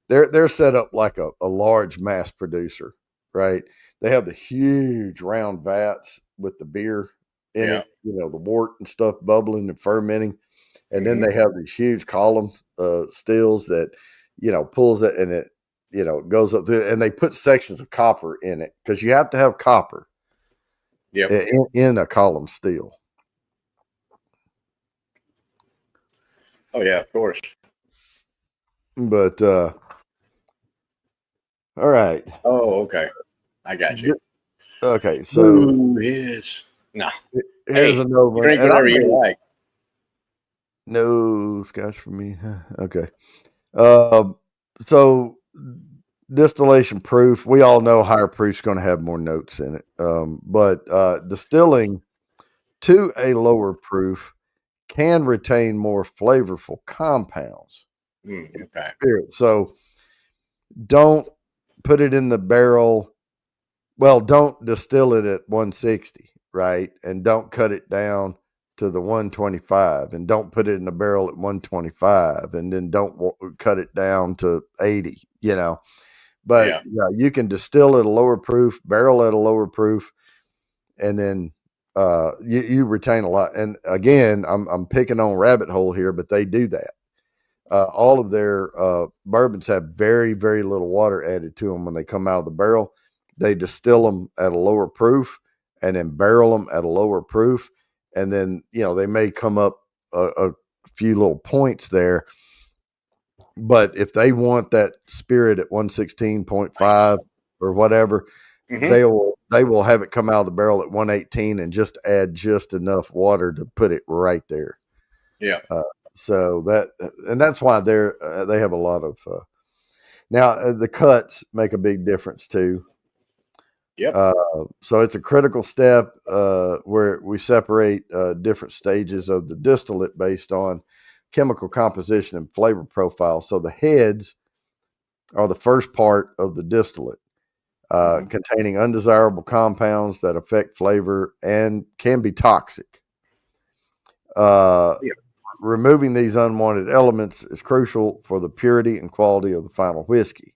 they're set up like a large mass producer, right? They have the huge round vats with the beer in Yeah. it, the wort and stuff bubbling and fermenting. And then Hmm. they have these huge column stills that, pulls it and it goes up through, and they put sections of copper in it because you have to have copper Yep. in a column still. Oh yeah, of course. But all right. Oh, okay. I got you. Okay, so Ooh, yes. No. here's Hey, another you one. drink And I whatever you may like. no scotch for me. Okay. Um, so distillation proof, we all know higher proof's going to have more notes in it. But distilling to a lower proof can retain more flavorful compounds in the Okay. spirit. So don't put it in the barrel. Well, don't distill it at 160, right? And don't cut it down to the 125 and don't put it in the barrel at 125 and then don't cut it down to 80. But Yeah. yeah, you can distill at a lower proof, barrel at a lower proof, and then you retain a lot. And again, I'm picking on Rabbit Hole here, but they do that. All of their bourbons have very, very little water added to them when they come out of the barrel. They distill them at a lower proof and then barrel them at a lower proof. And then, they may come up a few little points there. But if they want that spirit at 116.5 or whatever, Hmm. they will have it come out of the barrel at 118 and just add just enough water to put it right there. Yeah. Uh, so that's why they have a lot of now the cuts make a big difference too. Yep. So it's a critical step where we separate different stages of the distillate based on chemical composition and flavor profile. So the heads are the first part of the distillate, Hmm. containing undesirable compounds that affect flavor and can be toxic. Uh, Yeah. Removing these unwanted elements is crucial for the purity and quality of the final whiskey.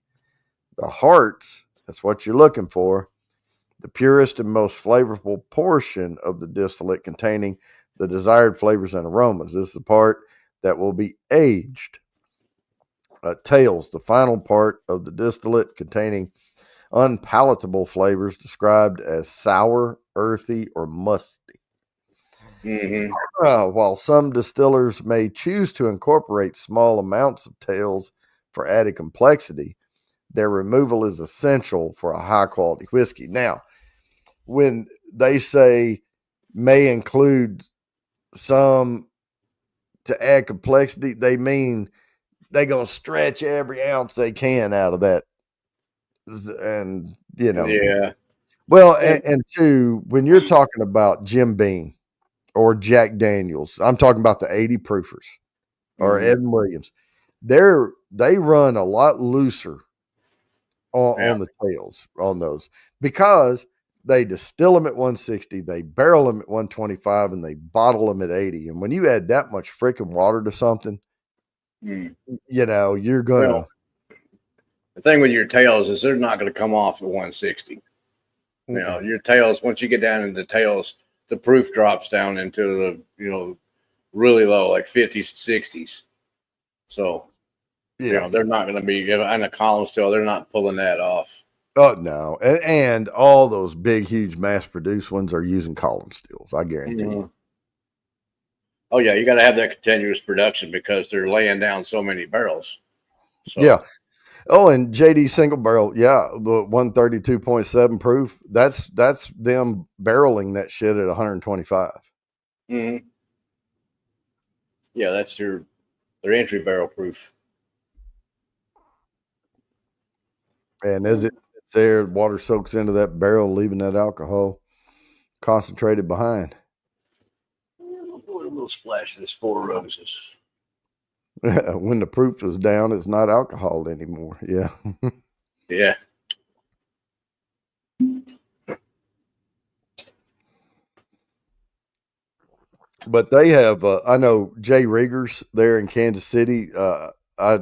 The hearts, that's what you're looking for, the purest and most flavorful portion of the distillate containing the desired flavors and aromas. This is the part that will be aged. Tails, the final part of the distillate containing unpalatable flavors described as sour, earthy, or musty. Hmm. While some distillers may choose to incorporate small amounts of tails for added complexity, their removal is essential for a high quality whiskey. Now, when they say may include some to add complexity, they mean they're going to stretch every ounce they can out of that. And, Yeah. well, And and two, when you're talking about Jim Beam or Jack Daniels, I'm talking about the 80 proofers or hmm. Evan Williams. They run a lot looser Yeah. on the tails on those because they distill them at 160, they barrel them at 125, and they bottle them at 80. And when you add that much freaking water to something, Mm. you're gonna. Well, the thing with your tails is they're not going to come off at 160. Mm-mm. Your tails, once you get down into the tails, the proof drops down into really low, like 50s, 60s. So, Yeah. they're not going to be in a column still. They're not pulling that off. Oh no, and all those big, huge, mass-produced ones are using column stills. I guarantee you. Mhm. Oh yeah, you got to have that continuous production because they're laying down so many barrels. Yeah, So Oh, and JD single barrel, yeah, the 132.7 proof. That's them barreling that shit at 125. Mm-hmm. Yeah, that's their entry barrel proof. And as it's there, water soaks into that barrel, leaving that alcohol concentrated behind. A little splash of this Four Roses. When the proof is down, it's not alcohol anymore. Yeah. Yeah. But they have, I know Jay Riggers there in Kansas City. I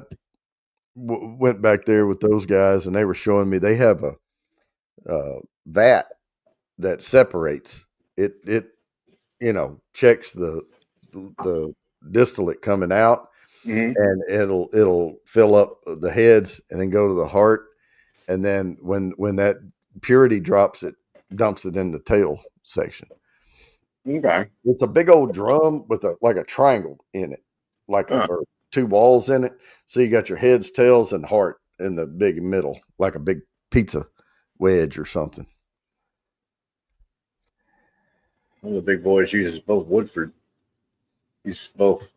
went back there with those guys, and they were showing me they have a vat that separates it. Checks the distillate coming out, Mm-hmm. and it'll fill up the heads and then go to the heart, and then when that purity drops, it dumps it in the tail section. Okay. It's a big old drum with a triangle in it, or two walls in it. So you got your heads, tails, and heart in the big middle, like a big pizza wedge or something. One of the big boys uses both Woodford. Uses both.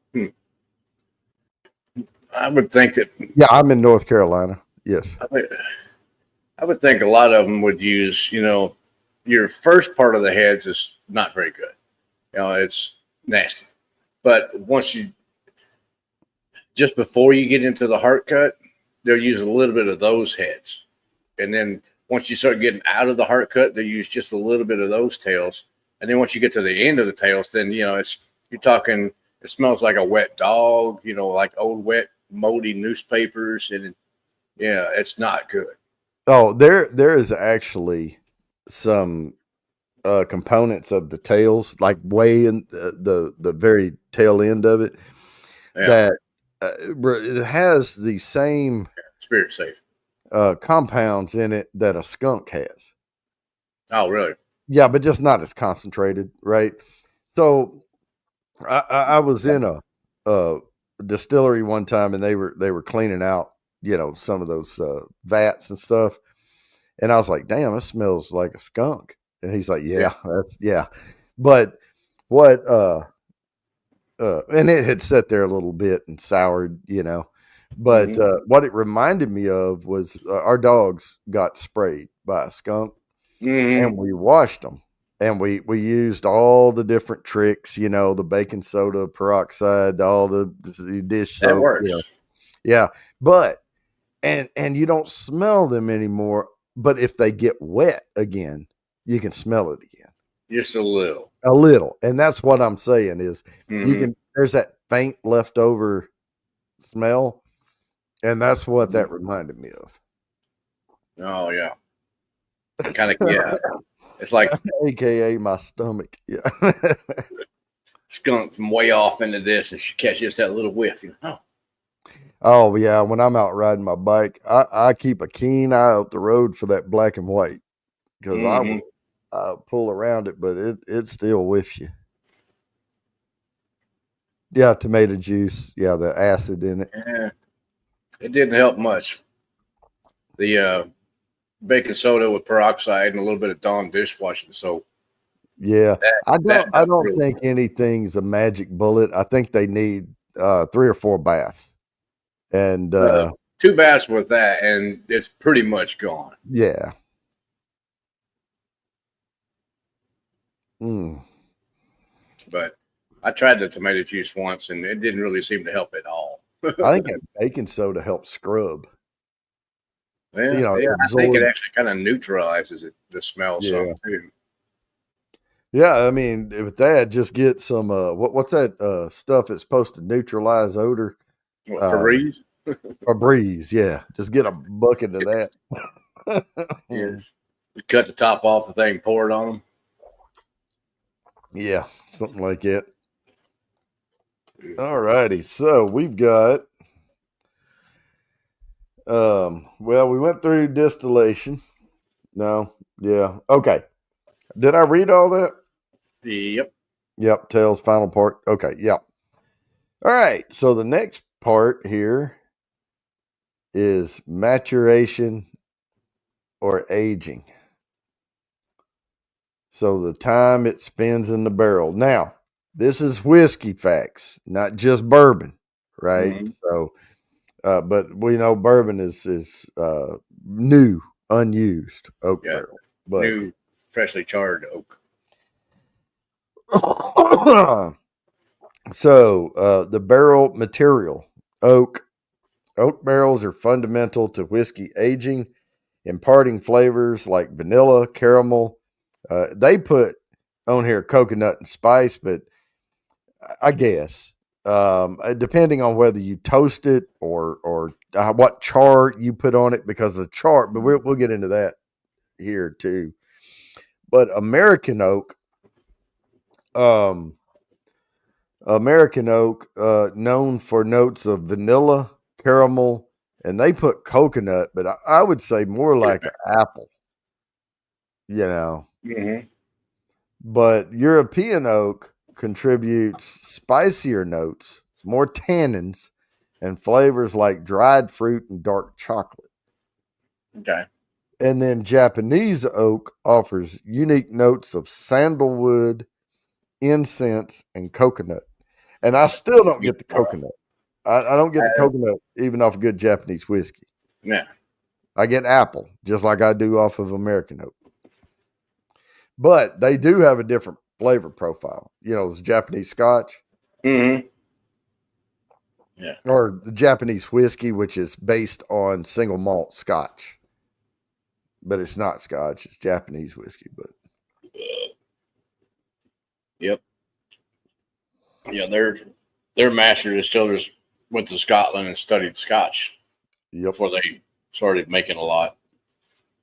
I would think that. Yeah, I'm in North Carolina. Yes. I would think a lot of them would use. Your first part of the heads is not very good. It's nasty. But just before you get into the heart cut, they'll use a little bit of those heads. And then once you start getting out of the heart cut, they use just a little bit of those tails. And then once you get to the end of the tails, then, you're talking, it smells like a wet dog, like old wet moldy newspapers. And yeah, it's not good. Oh, there is actually some components of the tails, like way in the very tail end of it, that it has the same Spirit safe compounds in it that a skunk has. Oh, really? Yeah, but just not as concentrated, right? So I was in a distillery one time, and they were cleaning out, some of those vats and stuff, and I was like, "Damn, it smells like a skunk." And he's like, "Yeah, yeah." But what and it had sat there a little bit and soured, But what it reminded me of was our dogs got sprayed by a skunk, and we washed them, and we used all the different tricks, the baking soda, peroxide, all the dish soap, That works. Yeah, but and you don't smell them anymore. But if they get wet again, you can smell it again. Just a little. And that's what I'm saying is there's that faint leftover smell, and that's what that reminded me of. Oh yeah, kind of yeah. It's like AKA my stomach. Yeah. skunk from way off into this, and she catches that little whiff. Oh yeah, when I'm out riding my bike, I keep a keen eye out the road for that black and white, because I will pull around it, but it still whiffs you. Yeah, tomato juice. Yeah, the acid in it. Yeah, it didn't help much. The baking soda with peroxide and a little bit of Dawn dishwashing soap. Yeah, I don't think anything's a magic bullet. I think they need 3 or 4 baths, and 2 baths with that, and it's pretty much gone. Yeah. But I tried the tomato juice once, and it didn't really seem to help at all. I think that baking soda helps scrub. Yeah, I think it actually kind of neutralizes the smell some too. Yeah, I mean, with that, just get some what's that stuff that's supposed to neutralize odor? Febreze? Febreze, yeah. Just get a bucket of that. Yeah. Just cut the top off the thing, pour it on them. Yeah, something like that. All righty. So we've got well, we went through distillation. No, yeah. Okay. Did I read all that? Yep. Tails, final part. Okay, yep. All right. So the next part here is maturation or aging. So the time it spends in the barrel. Now, this is whiskey facts, not just bourbon, right? Mhm. So, but we know bourbon is new, unused oak Yeah. barrel. But New, freshly charred oak. so the barrel material, oak. Oak barrels are fundamental to whiskey aging, imparting flavors like vanilla, caramel. They put on here coconut and spice, but I guess depending on whether you toast it or what char you put on it, because the char. But we'll get into that here too. But um, American oak, known for notes of vanilla, caramel, and they put coconut, but I would say more like an apple, you know. Mm-hmm. But European oak contributes spicier notes, more tannins, and flavors like dried fruit and dark chocolate. Okay. And then Japanese oak offers unique notes of sandalwood, incense, and coconut. And I still don't get the coconut. I don't get the coconut even off good Japanese whiskey. Yeah. I get apple, just like I do off of American oak. But they do have a different flavor profile. You know, it's Japanese scotch. Mm-hmm. Yeah. Or the Japanese whiskey, which is based on single malt scotch. But it's not scotch, it's Japanese whiskey. But Yep. Yeah, their master distillers went to Scotland and studied Scotch before they started making a lot.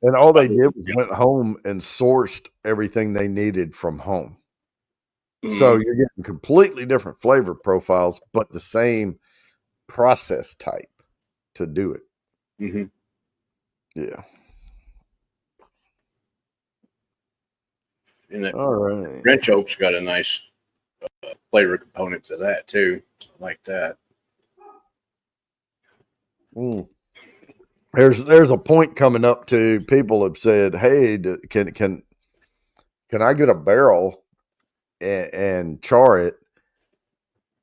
And all they did was went home and sourced everything they needed from home. Mm-hmm. So you're getting completely different flavor profiles, but the same process type to do it. Mm-hmm. Yeah. And that All right. French oak's got a nice flavor component to that too. I like that. Mm. There's a point coming up to people have said, "Hey, can I get a barrel and char it?"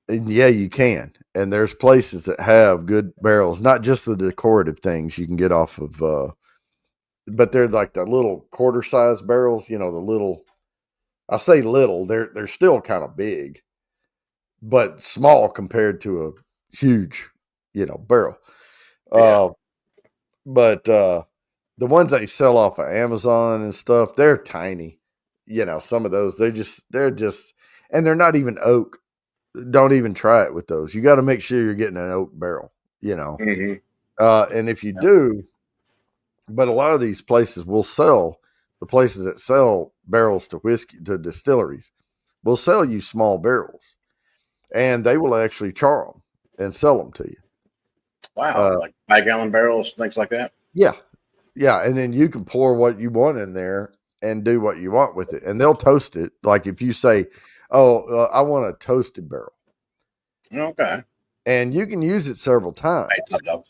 And yeah, you can. And there's places that have good barrels, not just the decorative things you can get off of, but they're like the little quarter size barrels. You know, the little. I say little. They're still kind of big, but small compared to a huge, barrel. Yeah. But the ones they sell off of Amazon and stuff, they're tiny. You know, some of those they're just, and they're not even oak. Don't even try it with those. You got to make sure you're getting an oak barrel. Mm-hmm. And if you do, but a lot of these places will sell, the places that sell barrels to whiskey to distilleries will sell you small barrels, and they will actually char them and sell them to you. Wow, like 5-gallon barrels, things like that. Yeah. Yeah. And then you can pour what you want in there and do what you want with it. And they'll toast it. Like if you say, "Oh, I want a toasted barrel." Okay. And you can use it several times. Right.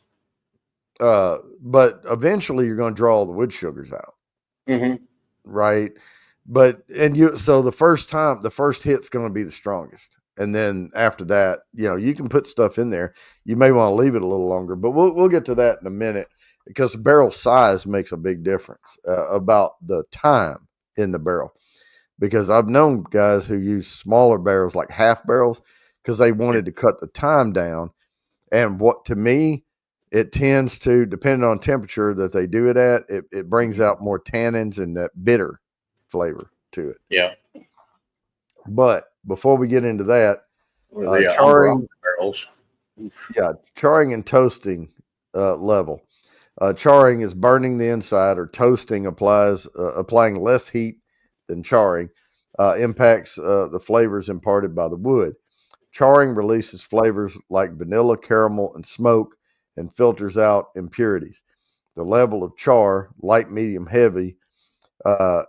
But eventually you're going to draw all the wood sugars out. Mm-hmm. Right. So the first hit's going to be the strongest. And then after that, you can put stuff in there. You may want to leave it a little longer, but we'll get to that in a minute, because the barrel size makes a big difference about the time in the barrel. Because I've known guys who use smaller barrels, like half barrels, because they wanted to cut the time down. And what, to me, it tends to, depending on temperature that they do it at, it brings out more tannins and that bitter flavor to it. Yeah. But before we get into that, Or the charring barrels. Oof. Yeah, charring and toasting level. Charring is burning the inside, or toasting applying less heat than charring, impacts the flavors imparted by the wood. Charring releases flavors like vanilla, caramel, and smoke, and filters out impurities. The level of char, light, medium, heavy,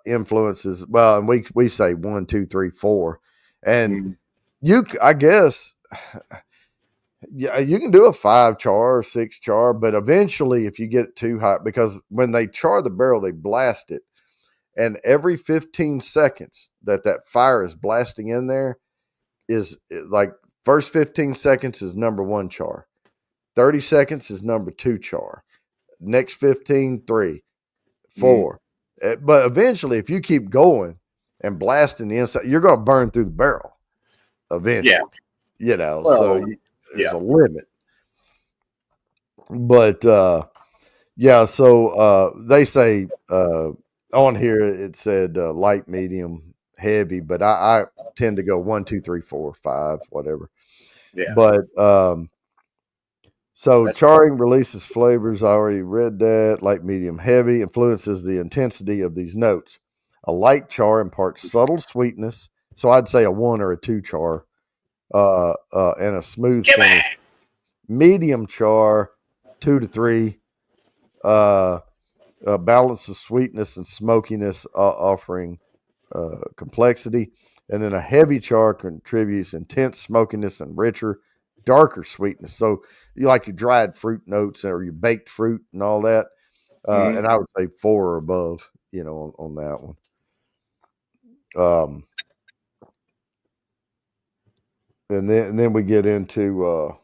influences. Well, and we say 1, 2, 3, 4, and I guess Yeah, you can do a 5 char or 6 char, but eventually, if you get it too hot, because when they char the barrel, they blast it, and every 15 seconds that fire is blasting in there is like first 15 seconds is number 1 char, 30 seconds is number 2 char, next 15, 3, Mm. 4. But eventually, if you keep going and blasting the inside, you're going to burn through the barrel Yeah. eventually, so Well, there's yeah. a limit. But yeah, so they say on here it said light, medium, heavy, but I tend to go 1, 2, 3, 4, 5, whatever. Yeah. But so That's charring releases flavors. I already read that. Light, medium, heavy influences the intensity of these notes. A light char imparts subtle sweetness. So I'd say a 1 or a 2 char, and a smooth Jimmy. finish. Medium char, 2 to 3. Balance of sweetness and smokiness, offering complexity. And then a heavy char contributes intense smokiness and richer, darker sweetness. So you like your dried fruit notes or your baked fruit and all that. Mhm. And I would say 4 or above, on that one. And then we get into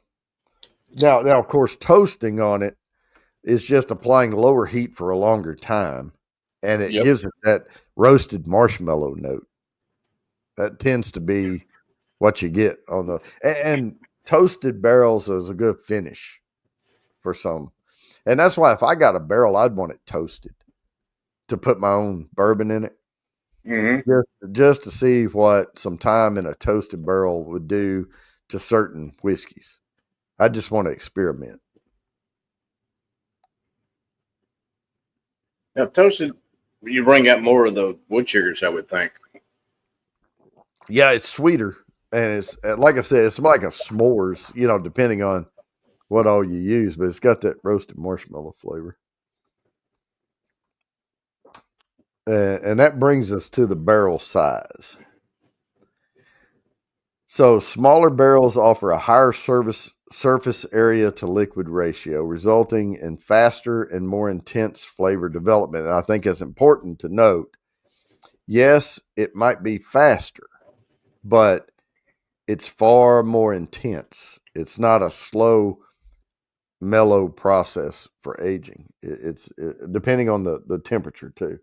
now of course toasting on it is just applying lower heat for a longer time, and it Yep. gives it that roasted marshmallow note. That tends to be what you get on and toasted barrels is a good finish for some. And that's why if I got a barrel, I'd want it toasted to put my own bourbon in it. Hmm. Just to see what some time in a toasted barrel would do to certain whiskeys. I just want to experiment. Now, toasted, you bring out more of the wood sugars, I would think. Yeah, it's sweeter, and it's like I said, it's like a s'mores, depending on what all you use, but it's got that roasted marshmallow flavor. And that brings us to the barrel size. So smaller barrels offer a higher surface area to liquid ratio, resulting in faster and more intense flavor development. And I think it's important to note, yes, it might be faster, but it's far more intense. It's not a slow, mellow process for aging. It's depending on the temperature too.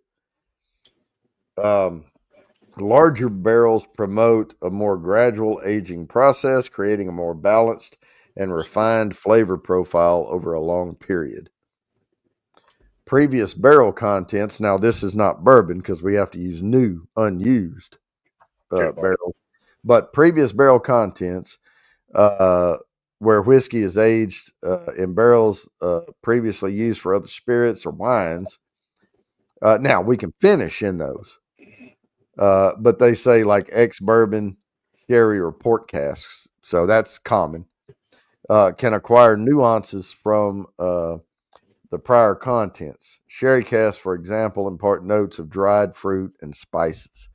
Larger barrels promote a more gradual aging process, creating a more balanced and refined flavor profile over a long period. Previous barrel contents, now this is not bourbon because we have to use new, unused Sure. barrels, but previous barrel contents, uh, where whiskey is aged in barrels previously used for other spirits or wines. Now we can finish in those. But they say like ex bourbon, sherry, or port casks. So that's common. Can acquire nuances from the prior contents. Sherry casks, for example, impart notes of dried fruit and spices.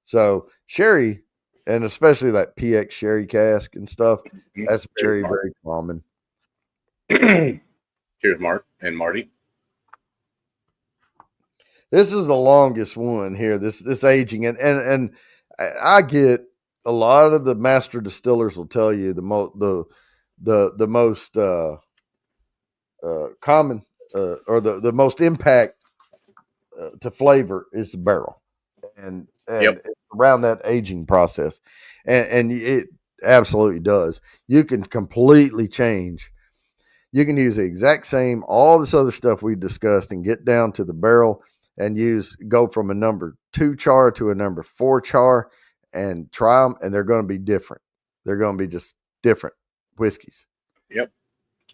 So sherry, and especially that PX sherry cask and stuff, that's Cheers, very, Mark. very common. Cheers, Mark and Marty. This is the longest one here. This aging, and I get a lot of the master distillers will tell you the most common or the most impact to flavor is the barrel, and Yep. around that aging process, and it absolutely does. You can completely change. You can use the exact same all this other stuff we discussed and get down to the barrel and go from a number 2 char to a number 4 char and try them, and they're going to be different. They're going to be just different whiskeys. Yep.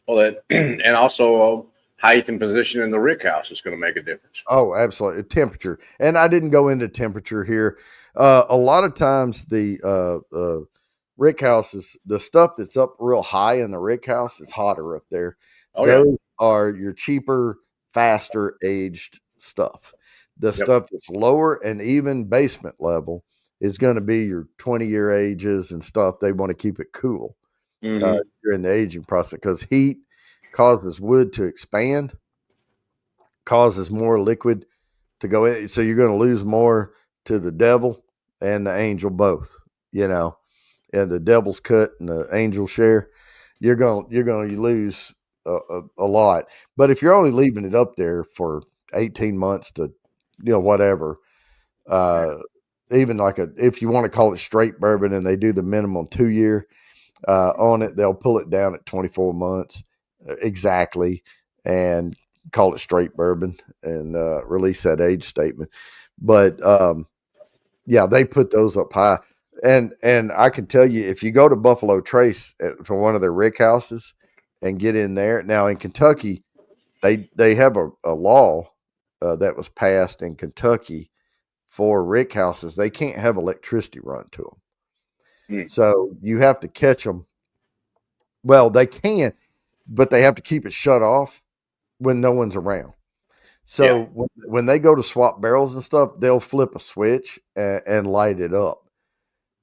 Well, that and also height and position in the rick house is going to make a difference. Oh, absolutely. Temperature. And I didn't go into temperature here. A lot of times the rick houses, the stuff that's up real high in the rick house is hotter up there. Oh yeah. Those are your cheaper, faster aged stuff. The Yep. stuff that's lower and even basement level is going to be your 20-year ages and stuff. They want to keep it cool. Mhm. during the aging process because heat causes wood to expand, causes more liquid to go in. So you're going to lose more to the devil and the angel both, you know, and the devil's cut and the angel share. You're going to lose a lot. But if you're only leaving it up there for 18 months to, whatever, uh, even like if you want to call it straight bourbon and they do the minimum 2 year on it, they'll pull it down at 24 months exactly and call it straight bourbon and release that age statement. But yeah, they put those up high. And I can tell you, if you go to Buffalo Trace for one of their rick houses and get in there now in Kentucky, they have a law that was passed in Kentucky for rick houses. They can't have electricity run to them, so you have to catch them. Well, they can, but they have to keep it shut off when no one's around. So when they go to swap barrels and stuff, they'll flip a switch and light it up.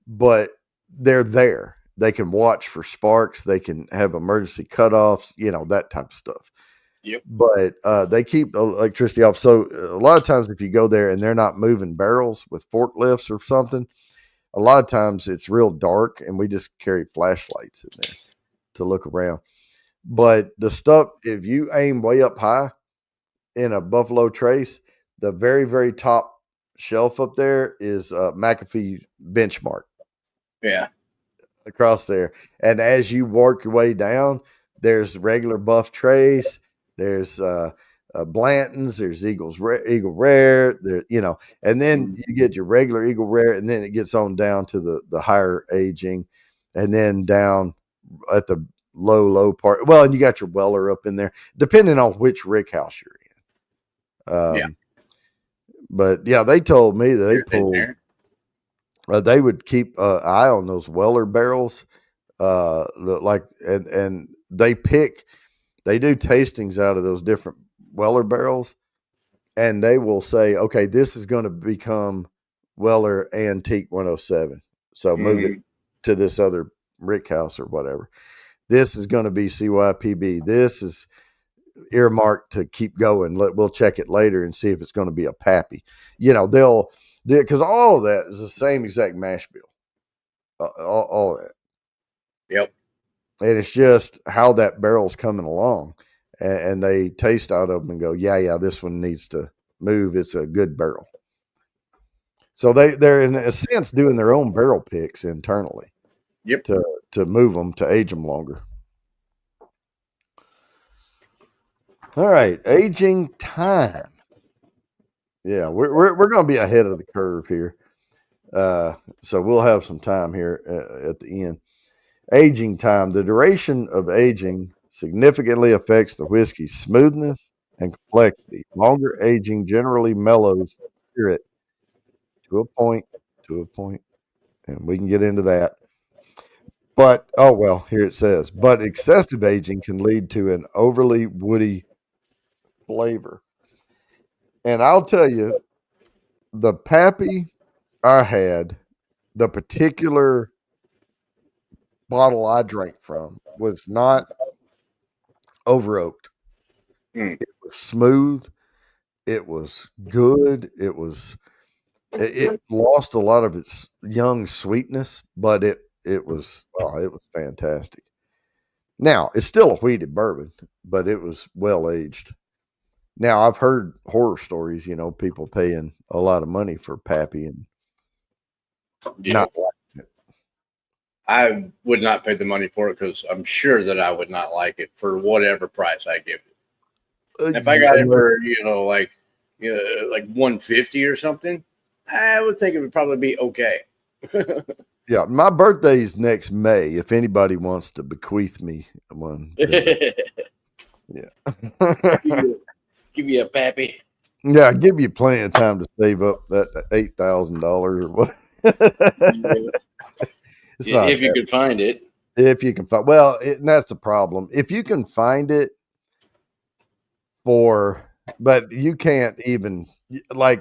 But they're there. They can watch for sparks. They can have emergency cutoffs, that type of stuff. Yep. But they keep electricity off. So a lot of times if you go there and they're not moving barrels with forklifts or something, a lot of times it's real dark and we just carry flashlights in there to look around. But the stuff, if you aim way up high in a Buffalo Trace, the very, very top shelf up there is McAfee Benchmark. Yeah. Across there. And as you work your way down, there's regular Buff Trace, there's Blanton's, there's Eagle Rare, there, and then you get your regular Eagle Rare, and then it gets on down to the higher aging, and then down at the low part. Well, and you got your Weller up in there, depending on which rick house you're in. But yeah, they told me that they pulled. They would keep an eye on those Weller barrels, and they do tastings out of those different Weller barrels, and they will say, okay, this is going to become Weller Antique 107, so move it to this other rick house or whatever. This is going to be CYPB. This is earmarked to keep going. We'll check it later and see if it's going to be a Pappy. They'll. Because all of that is the same exact mash bill, all of that. Yep. And it's just how that barrel's coming along, and they taste out of them and go, yeah, this one needs to move. It's a good barrel. So they're in a sense doing their own barrel picks internally. Yep. To move them to age them longer. All right, aging time. Yeah, we're going to be ahead of the curve here. So we'll have some time here at the end. Aging time. The duration of aging significantly affects the whiskey's smoothness and complexity. Longer aging generally mellows the spirit to a point, and we can get into that. But, here it says, but excessive aging can lead to an overly woody flavor. And I'll tell you, the Pappy I had, the particular bottle I drank from was not over oaked. It was smooth. It was good. It lost a lot of its young sweetness, but it was fantastic. Now it's still a wheated bourbon, but it was well aged. Now I've heard horror stories, people paying a lot of money for Pappy and not liking it. I would not pay the money for it because I'm sure that I would not like it for whatever price I give it. If I got it for like 150 or something, I would think it would probably be okay. Yeah, my birthday's next May. If anybody wants to bequeath me one, yeah, give you a Pappy. Yeah, I give you plenty of time to save up that $8,000 or what. If you could find it. If you can find, and that's the problem. If you can find it but you can't even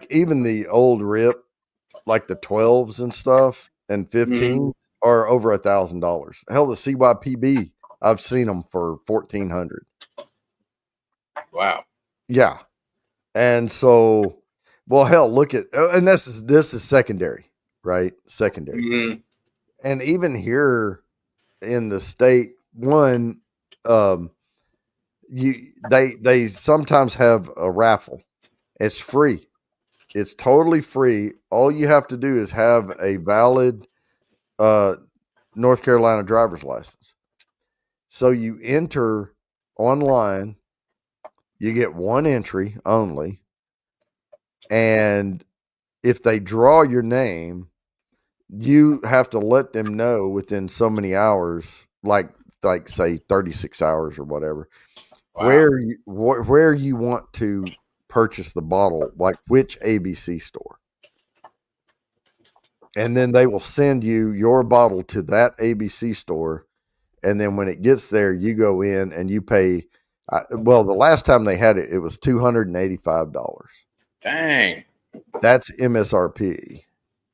even the old rip, like the 12s and stuff and 15s. are over $1,000. Hell, the CYPB, I've seen them for 1,400. Wow. Yeah, and so, well, hell, look at, and this is secondary, right? Secondary, Mhm. and even here in the state, one, um, they sometimes have a raffle. It's free. It's totally free. All you have to do is have a valid uh, North Carolina driver's license. So you enter online, you get one entry only, and if they draw your name, you have to let them know within so many hours, like say 36 hours or whatever, Wow. where you want to purchase the bottle, like which ABC store. And then they will send you your bottle to that ABC store. And then when it gets there, you go in and you pay. Well, the last time they had it, it was $285. Dang. That's MSRP.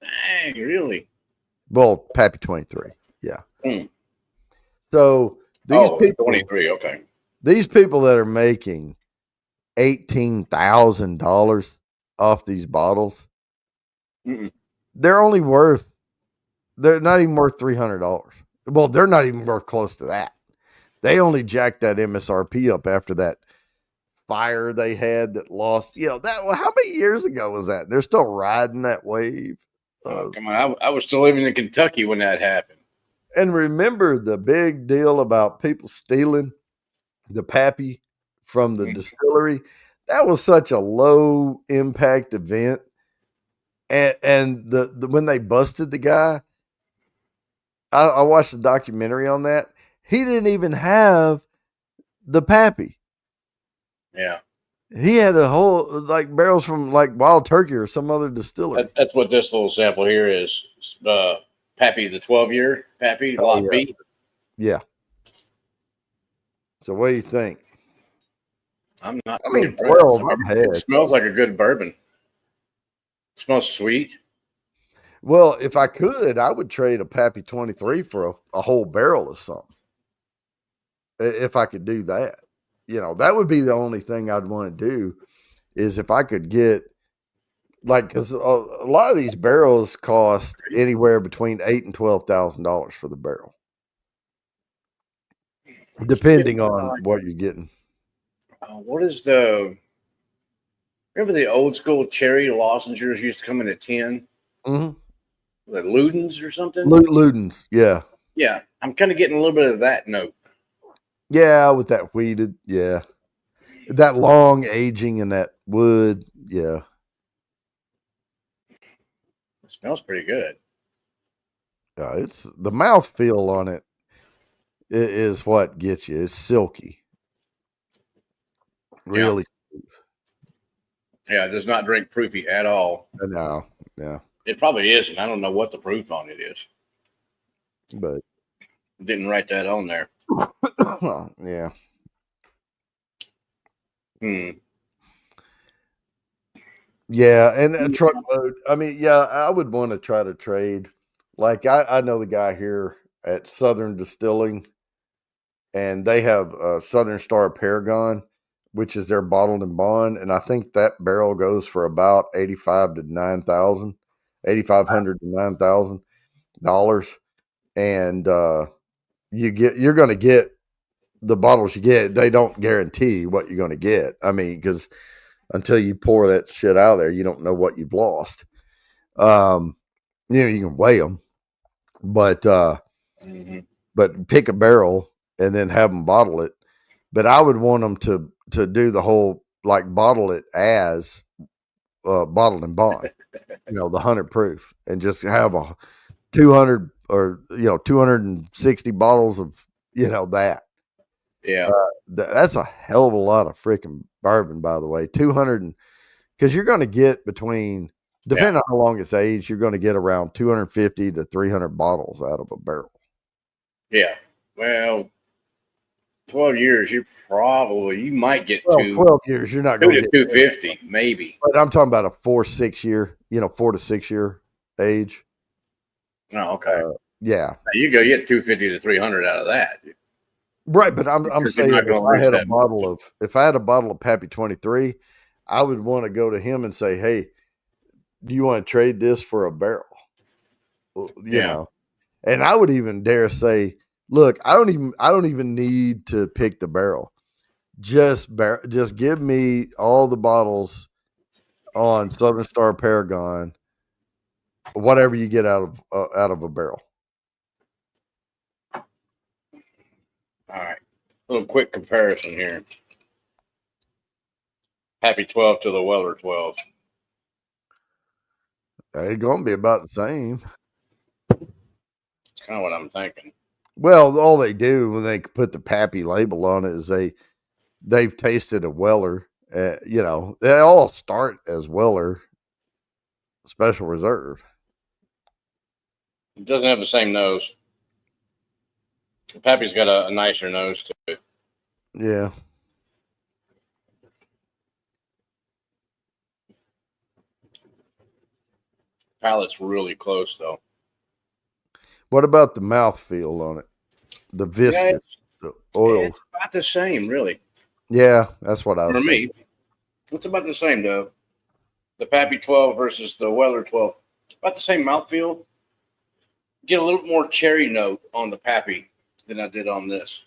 Dang, really? Well, Pappy 23. Yeah. Mm. So these people, 23. Okay. these people that are making $18,000 off these bottles, Mm-mm. they're not even worth $300. Well, they're not even worth close to that. They only jacked that MSRP up after that fire they had that lost. How many years ago was that? They're still riding that wave. Oh, come on. I was still living in Kentucky when that happened. And remember the big deal about people stealing the Pappy from the distillery? That was such a low impact event. And the when they busted the guy, I watched a documentary on that. He didn't even have the Pappy. Yeah. He had a whole like barrels from like Wild Turkey or some other distillery. That's what this little sample here is. Pappy, the 12-year Pappy, Lot yeah. B. Yeah. So what do you think? I'm not. I mean, impressed. 12. It smells like a good bourbon. It smells sweet. Well, if I could, I would trade a Pappy 23 for a whole barrel of something. If I could do that, that would be the only thing I'd want to do is if I could get because a lot of these barrels cost anywhere between $8,000 and $12,000 for the barrel, depending on what you're getting. What is remember the old school cherry lozenges used to come in a tin? Mm-hmm. The Ludens or something? Ludens, yeah. Yeah, I'm kind of getting a little bit of that note. Yeah, with that wheated, yeah. That long aging in that wood, yeah. It smells pretty good. It's the mouthfeel on it is what gets you. It's silky. Really. Yeah, it does not drink proofy at all. No, yeah. It probably isn't. I don't know what the proof on it is. But didn't write that on there. Yeah. Yeah, and a truckload. I mean, yeah, I would want to try to trade. Like I know the guy here at Southern Distilling, and they have Southern Star Paragon, which is their bottled and bond, and I think that barrel goes for about $8,500 to $9,000, and you're going to get the bottles you get. They don't guarantee what you're going to get. I mean, because until you pour that shit out of there, you don't know what you've lost. You can weigh them, but pick a barrel and then have them bottle it. But I would want them to do the whole like bottle it as bottled and bond, the 100 proof, and just have a 200 or 260 bottles of that. Yeah, that's a hell of a lot of freaking bourbon, by the way. 200, because you're going to get between, depending on how long it's aged, you're going to get around 250 to 300 bottles out of a barrel. Yeah, well, 12 years, you might get 12 years. You're not going to get 250, maybe. But I'm talking about a 4 to 6 year age. Oh, okay. Yeah. Now, you go get 250 to 300 out of that. Right, but I'm Because you're saying not going to reach that. if I had a bottle of Pappy 23, I would want to go to him and say, "Hey, do you want to trade this for a barrel?" Well, you Yeah. know. And I would even dare say, "Look, I don't even need to pick the barrel. Just give me all the bottles on Southern Star Paragon, whatever you get out of a barrel." All right. A little quick comparison here. Pappy 12 to the Weller 12. It's going to be about the same. It's kind of what I'm thinking. Well, all they do when they put the Pappy label on it is they've tasted a Weller. They all start as Weller Special Reserve. It doesn't have the same nose. Pappy's got a nicer nose to it. Yeah. Palate's really close, though. What about the mouthfeel on it? The viscous, the oil. It's about the same, really. Yeah, that's what I was For thinking. me, it's about the same, though. The Pappy 12 versus the Weller 12. About the same mouthfeel. Get a little more cherry note on the Pappy than I did on this.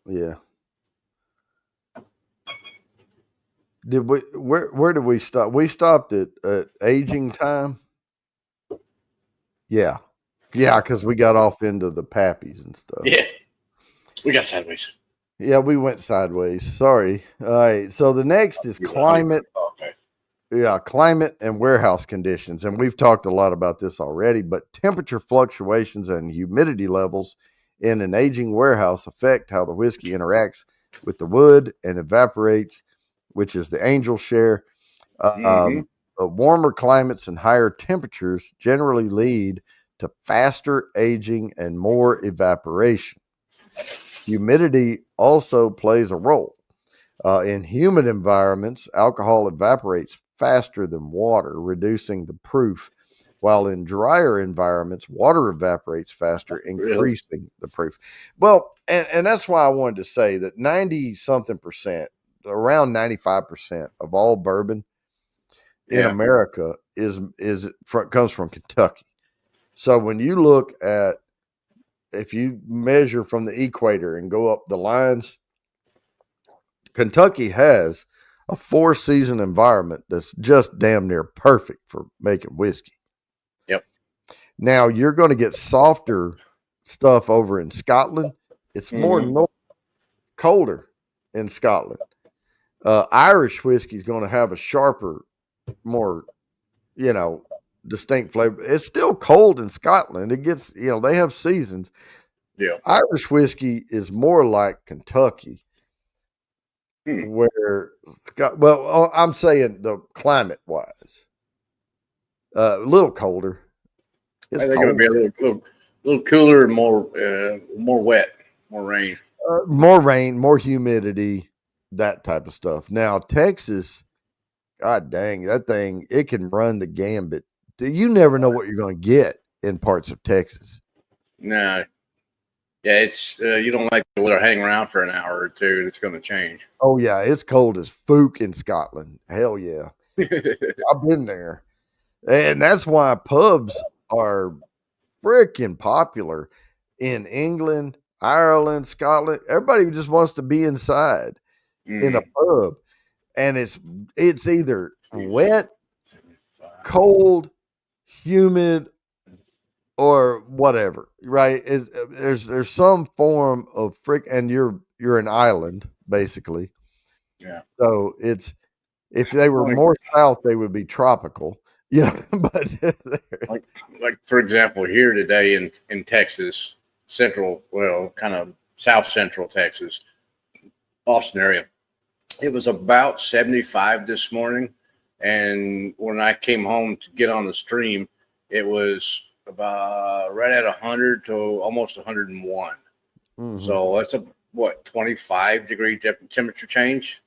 Yeah. Did we where did we stop? We stopped at aging time. Yeah. Yeah, because we got off into the Pappies and stuff. Yeah. We got sideways. Yeah, we went sideways. Sorry. All right. So the next is climate. Okay. Yeah, climate and warehouse conditions. And we've talked a lot about this already, but temperature fluctuations and humidity levels in an aging warehouse affect how the whiskey interacts with the wood and evaporates, which is the angel share. Warmer climates and higher temperatures generally lead to faster aging and more evaporation. Humidity also plays a role. In humid environments, alcohol evaporates faster than water, reducing the proof, while in drier environments, water evaporates faster, increasing the proof. Well, and that's why I wanted to say that 90 something percent, around 95% of all bourbon in America comes from Kentucky. So when you look at, if you measure from the equator and go up the lines, Kentucky has a 4-season environment that's just damn near perfect for making whiskey. Yep. Now you're going to get softer stuff over in Scotland. It's more colder in Scotland. Irish whiskey is going to have a sharper, more, distinct flavor. It's still cold in Scotland. It gets, they have seasons. Yeah. Irish whiskey is more like Kentucky. Where, I'm saying the climate wise, a little colder. It's going to be a little cooler and more wet, more rain, more humidity, that type of stuff. Now Texas, god dang, that thing, it can run the gambit. You never know what you're going to get in parts of Texas. Nah. Yeah, it's you don't like the weather hang around for an hour or two. It's going to change. Oh yeah, it's cold as fook in Scotland. Hell yeah, I've been there, and that's why pubs are freaking popular in England, Ireland, Scotland. Everybody just wants to be inside in a pub, and it's either wet, cold, humid, or whatever, right? There's some form of and you're an island basically. Yeah. So if they were more south, they would be tropical. But like for example, here today in Texas, kind of south central Texas, Austin area, it was about 75 this morning, and when I came home to get on the stream, it was about right at 100 to almost 101. So that's a 25-degree temperature change.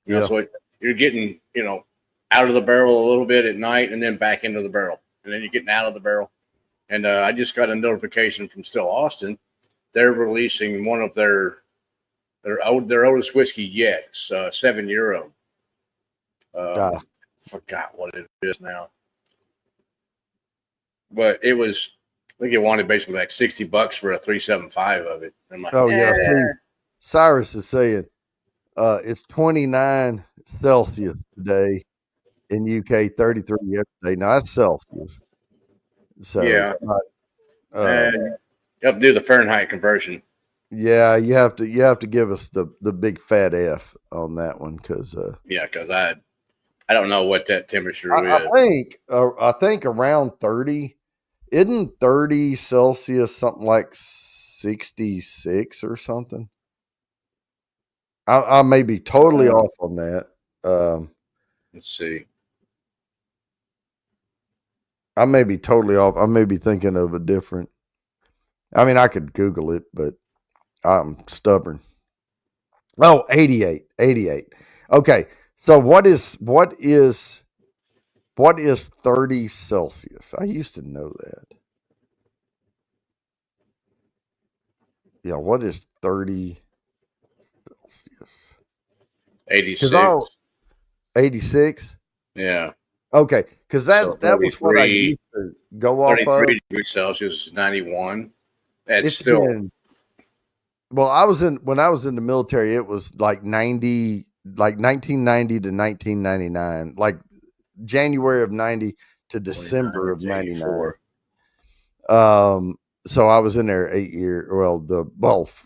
So you're getting out of the barrel a little bit at night, and then back into the barrel, and then you're getting out of the barrel. And I just got a notification from Still Austin. They're releasing one of their oldest whiskey yet. It's €7. Ah, Forgot what it is now, but it was. I think it wanted basically like $60 for a 375 of it. I'm like, oh yeah. See, Cyrus is saying it's 29 Celsius today in UK, 33 yesterday. Now that's Celsius, so yeah. it's not. And you have to do the Fahrenheit conversion. Yeah, you have to give us the big fat F on that one because Yeah, because I don't know what that temperature is. I think around 30. Isn't 30 Celsius something like 66 or something? I may be totally off on that. Let's see. I may be totally off. I may be thinking of a different. I mean, I could Google it, but I'm stubborn. Oh, 88. 88. Okay. So what is 30 Celsius? I used to know that. Yeah, what is 30 Celsius? 86. 86? Yeah. Okay, because that So was what I used to go off of. 33 degrees Celsius is 91. That's It's still been, well, when I was in the military, it was like 1990 to 1999, like January of 90 to December of 99. So I was in there 8 years,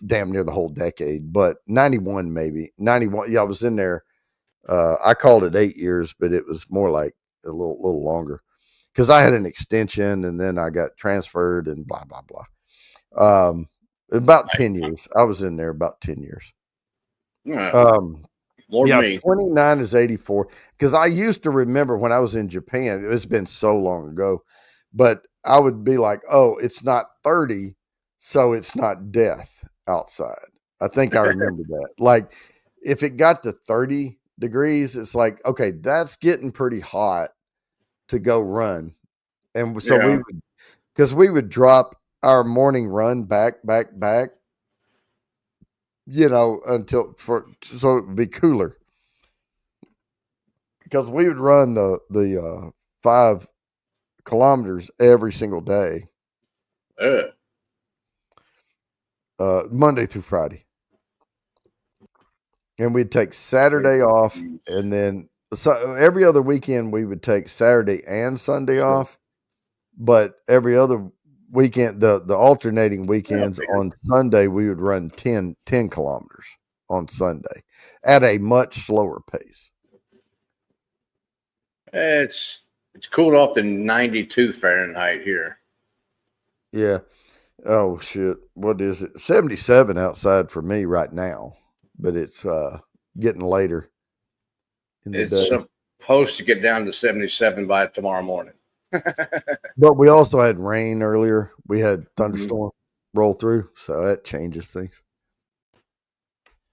damn near the whole decade, but 91 maybe 91. Yeah, I was in there. I called it 8 years, but it was more like a little longer because I had an extension and then I got transferred and blah blah blah. About 10 years. I was in there about 10 years. Lord me. 29 is 84 because I used to remember when I was in Japan. It's been so long ago, but I would be like, oh, it's not 30, so it's not death outside. I think I remember that. Like if it got to 30 degrees, it's like, okay, that's getting pretty hot to go run. And so we would drop our morning run back, so it would be cooler. Because we would run the 5 kilometers every single day. Monday through Friday. And we'd take Saturday off, and then so every other weekend we would take Saturday and Sunday off. But every other weekend, the alternating weekends on Sunday, we would run 10 kilometers on Sunday at a much slower pace. It's cooled off to 92 Fahrenheit here. Yeah. Oh shit. What is it? 77 outside for me right now, but it's getting later in the day. Supposed to get down to 77 by tomorrow morning. But we also had rain earlier. We had thunderstorm roll through, so that changes things.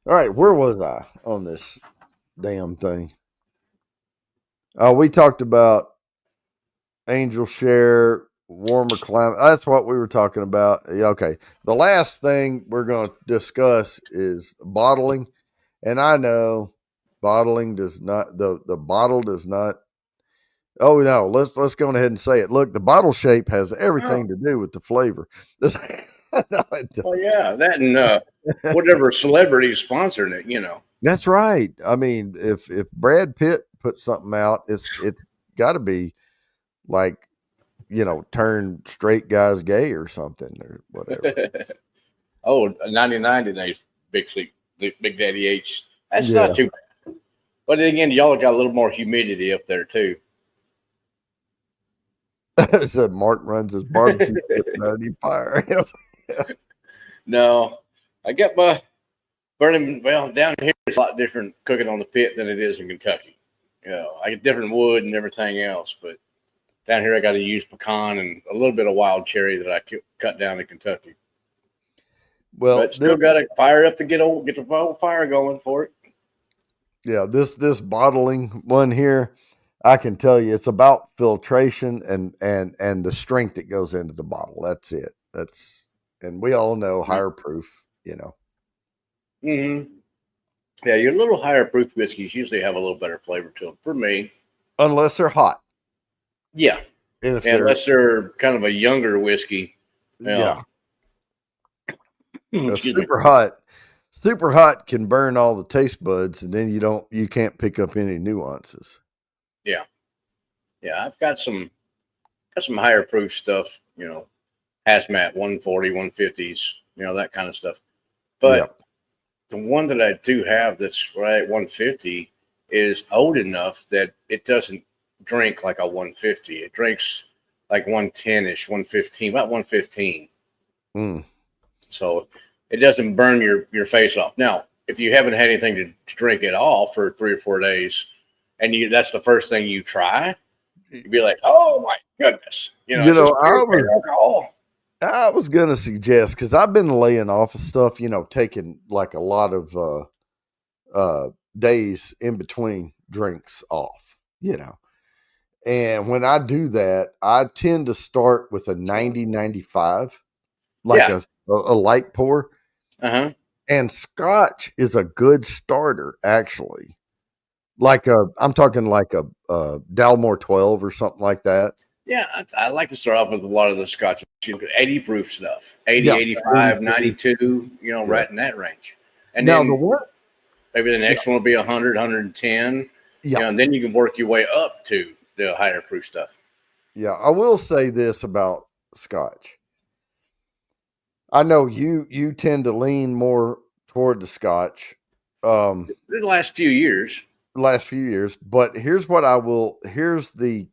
All right, where was I on this damn thing? We talked about Angel Share, warmer climate. That's what we were talking about. Yeah, okay. The last thing we're going to discuss is bottling. And I know bottling does not, the bottle does not. Oh no, let's go ahead and say it. Look, the bottle shape has everything to do with the flavor. No, yeah, that and whatever celebrity is sponsoring it, you know. That's right. I mean, if Brad Pitt puts something out, it's got to be like, turn straight guys gay or something or whatever. 99 today's Big Daddy H. That's not too bad. But then again, y'all got a little more humidity up there too. Said Mark runs his barbecue fire. No, I got my burning. Well, down here it's a lot different cooking on the pit than it is in Kentucky. I get different wood and everything else, but down here I got to use pecan and a little bit of wild cherry that I cut down in Kentucky. Well, but still got to fire up to get the fire going for it. Yeah, this bottling one here. I can tell you it's about filtration and the strength that goes into the bottle. That's it. And we all know higher proof, you know. Mm-hmm. Yeah, your little higher proof whiskeys usually have a little better flavor to them. For me, Unless they're hot. yeah, And if and they're unless they're kind of a younger whiskey, yeah, excuse me. super hot can burn all the taste buds and then you can't pick up any nuances. Yeah, yeah, I've got some higher proof stuff. Hazmat 140, 150s, that kind of stuff. Yeah. But the one that I do have that's right at 150 is old enough that it doesn't drink like a 150. It drinks like 110-ish, 115, about 115. Mm. So it doesn't burn your face off. Now, if you haven't had anything to drink at all for 3 or 4 days, and that's the first thing you try, you'd be like, "Oh my goodness!" It's just pure alcohol. I was gonna suggest because I've been laying off of stuff, taking like a lot of days in between drinks off, And when I do that, I tend to start with a 90-95, like Yeah. a light pour. Uh-huh. And Scotch is a good starter, actually. I'm talking like a Dalmore 12 or something like that. Yeah, I like to start off with a lot of the Scotch 80 proof stuff, 80, Yeah, 85, 92, right in that range. And now then the one, maybe the next one will be 100, 110, yeah, and then you can work your way up to the higher proof stuff. yeah. I will say this about Scotch. I know you tend to lean more toward the Scotch In the last few years. last few years, but here's the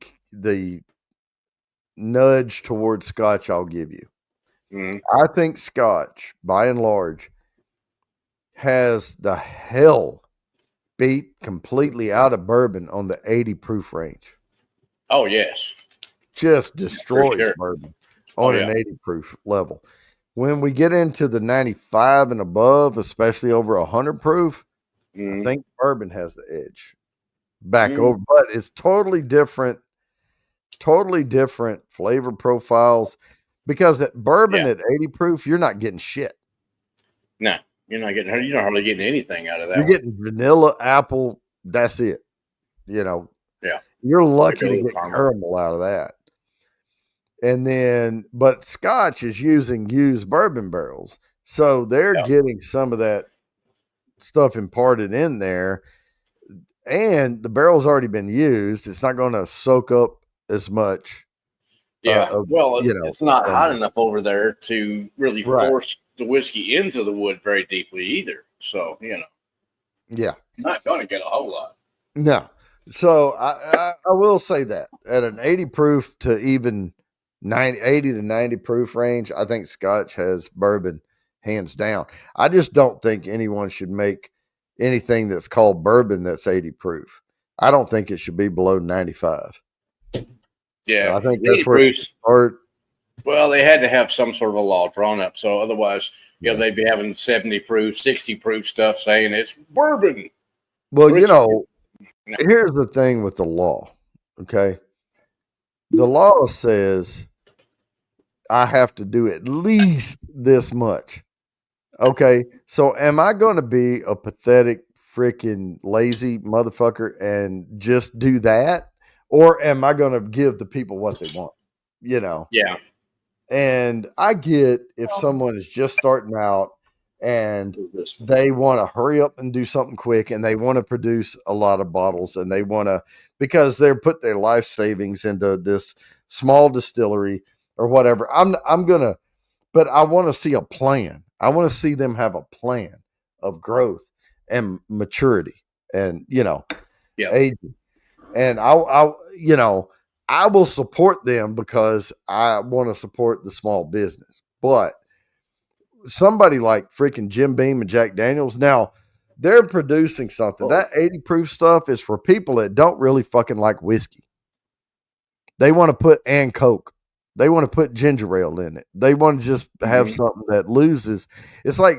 nudge towards Scotch I'll give you. Mm-hmm. I think Scotch, by and large, has the hell beat completely out of bourbon on the 80 proof range. Oh, yes. Just destroys sure. bourbon on an 80 proof level. When we get into the 95 and above, especially over 100 proof, I think bourbon has the edge back over, but it's totally different flavor profiles because at bourbon at 80 proof, you're not getting shit. No, you're not hardly getting anything out of that. You're getting vanilla, apple. That's it. Yeah. You're lucky to get caramel out of that. And then, but Scotch is using used bourbon barrels. So they're getting some of that stuff imparted in there. And the barrel's already been used. It's not going to soak up as much. Yeah. It's not hot enough over there to really force the whiskey into the wood very deeply either. So, Yeah. You're not going to get a whole lot. No. So I will say that at an 80 proof to even 80 to 90 proof range, I think Scotch has bourbon hands down. I just don't think anyone should make anything that's called bourbon that's 80 proof. I don't think it should be below 95. Yeah. I think that's where it start. Well, they had to have some sort of a law drawn up. So otherwise, they'd be having 70 proof, 60 proof stuff saying it's bourbon. Well, here's the thing with the law. Okay. The law says I have to do at least this much. Okay. So am I going to be a pathetic, freaking lazy motherfucker and just do that? Or am I going to give the people what they want? Yeah. And I get if someone is just starting out and they want to hurry up and do something quick and they want to produce a lot of bottles and they want to, because they're put their life savings into this small distillery or whatever. But I want to see a plan. I want to see them have a plan of growth and maturity and, aging. And I will support them because I want to support the small business. But somebody like freaking Jim Beam and Jack Daniels, now they're producing something. That 80 proof stuff is for people that don't really fucking like whiskey. They want to put Coke. They want to put ginger ale in it. They want to just have something that loses. It's like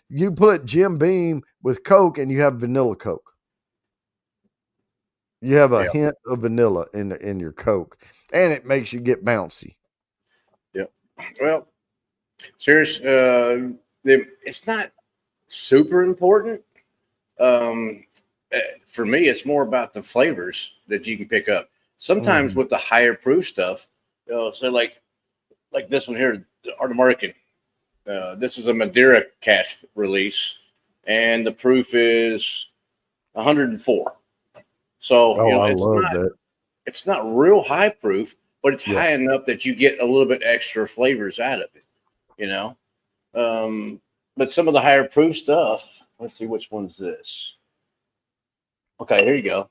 you put Jim Beam with Coke and you have vanilla Coke. You have a Yeah. hint of vanilla in your Coke, and it makes you get bouncy. Yep. Well, serious. It's not super important. Um, for me, it's more about the flavors that you can pick up. Sometimes Mhm. with the higher proof stuff, so like this one here, the Art American. This is a Madeira cask release, and the proof is 104. So Oh, I love that. it's not real high proof, but it's Yeah. high enough that you get a little bit extra flavors out of it. You know, um, but some of the higher proof stuff. Let's see which one's this. Okay, here you go.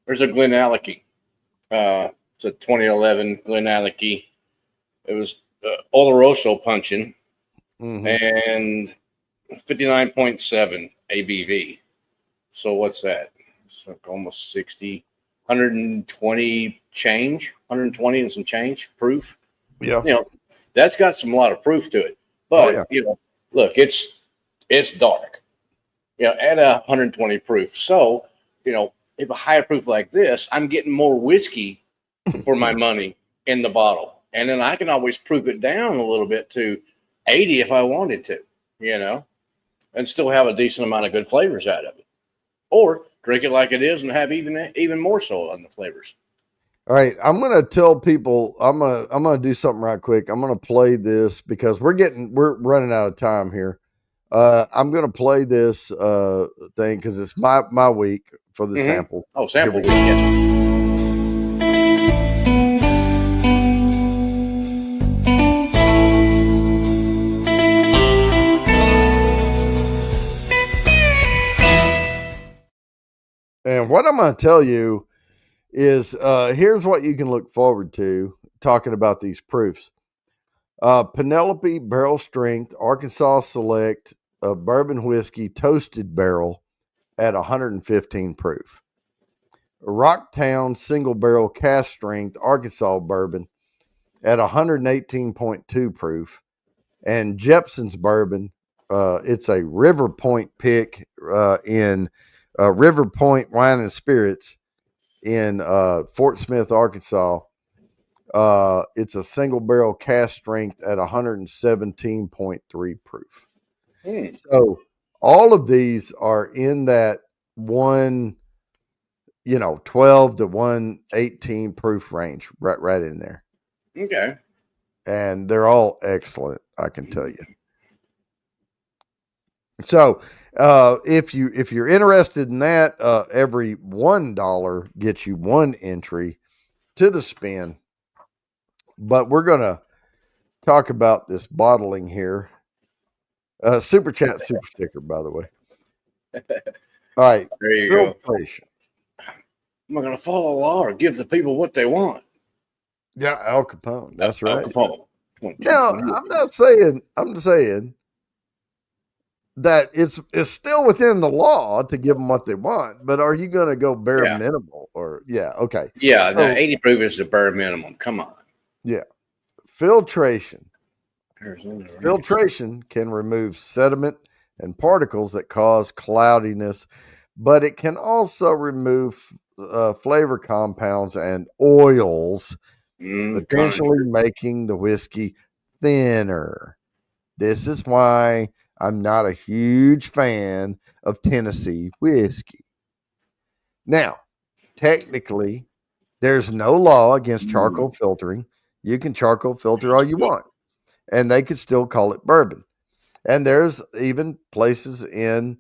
There's a Glen Alecky. It's a 2011 Glen Alecky. It was Oloroso punching Hmm. and 59.7 ABV. So what's that? It's like almost 60, 120 change, 120 and some change proof. Yeah. You know, that's got some a lot of proof to it. Oh yeah. But look, it's dark. At 120 proof. So if a higher proof like this, I'm getting more whiskey for my money in the bottle, and then I can always proof it down a little bit to 80 if I wanted to. You know, and still have a decent amount of good flavors out of it, or drink it like it is and have even more so on the flavors. All right, I'm gonna tell people I'm gonna do something right quick. I'm gonna play this because we're running out of time here. I'm gonna play this thing because it's my week for the Mm-hmm. sample. Oh, Here sample we week. go. Yes. And what I'm gonna tell you is here's what you can look forward to talking about these proofs. Penelope Barrel Strength Arkansas Select Bourbon Whiskey Toasted Barrel at 115 proof. Rocktown Single Barrel Cast Strength Arkansas Bourbon at 118.2 proof. And Jepson's Bourbon, it's a River Point pick in River Point Wine and Spirits in Fort Smith, Arkansas. It's a single barrel cast strength at 117.3 proof. Mm, So all of these are in that one, 12 to 118 proof range, right in there. okay. And they're all excellent, I can tell you. So if you're interested in that, every $1 gets you one entry to the spin. But we're gonna talk about this bottling here. Super chat, super sticker, by the way. All right, There you go. filtration. Am I going to follow the law or give the people what they want? Yeah, Al Capone. That's Al right. Capone. Now, I'm just saying that it's still within the law to give them what they want, but are you going to go bare Yeah. minimal or yeah, okay. Yeah. The So, 80 proof is the bare minimum. Come on. yeah, filtration. Arizona, right? Filtration can remove sediment and particles that cause cloudiness, but it can also remove flavor compounds and oils, potentially Conjure. making the whiskey thinner. This is why I'm not a huge fan of Tennessee whiskey. Now, technically, there's no law against charcoal filtering. You can charcoal filter all you want, and they could still call it bourbon. And there's even places in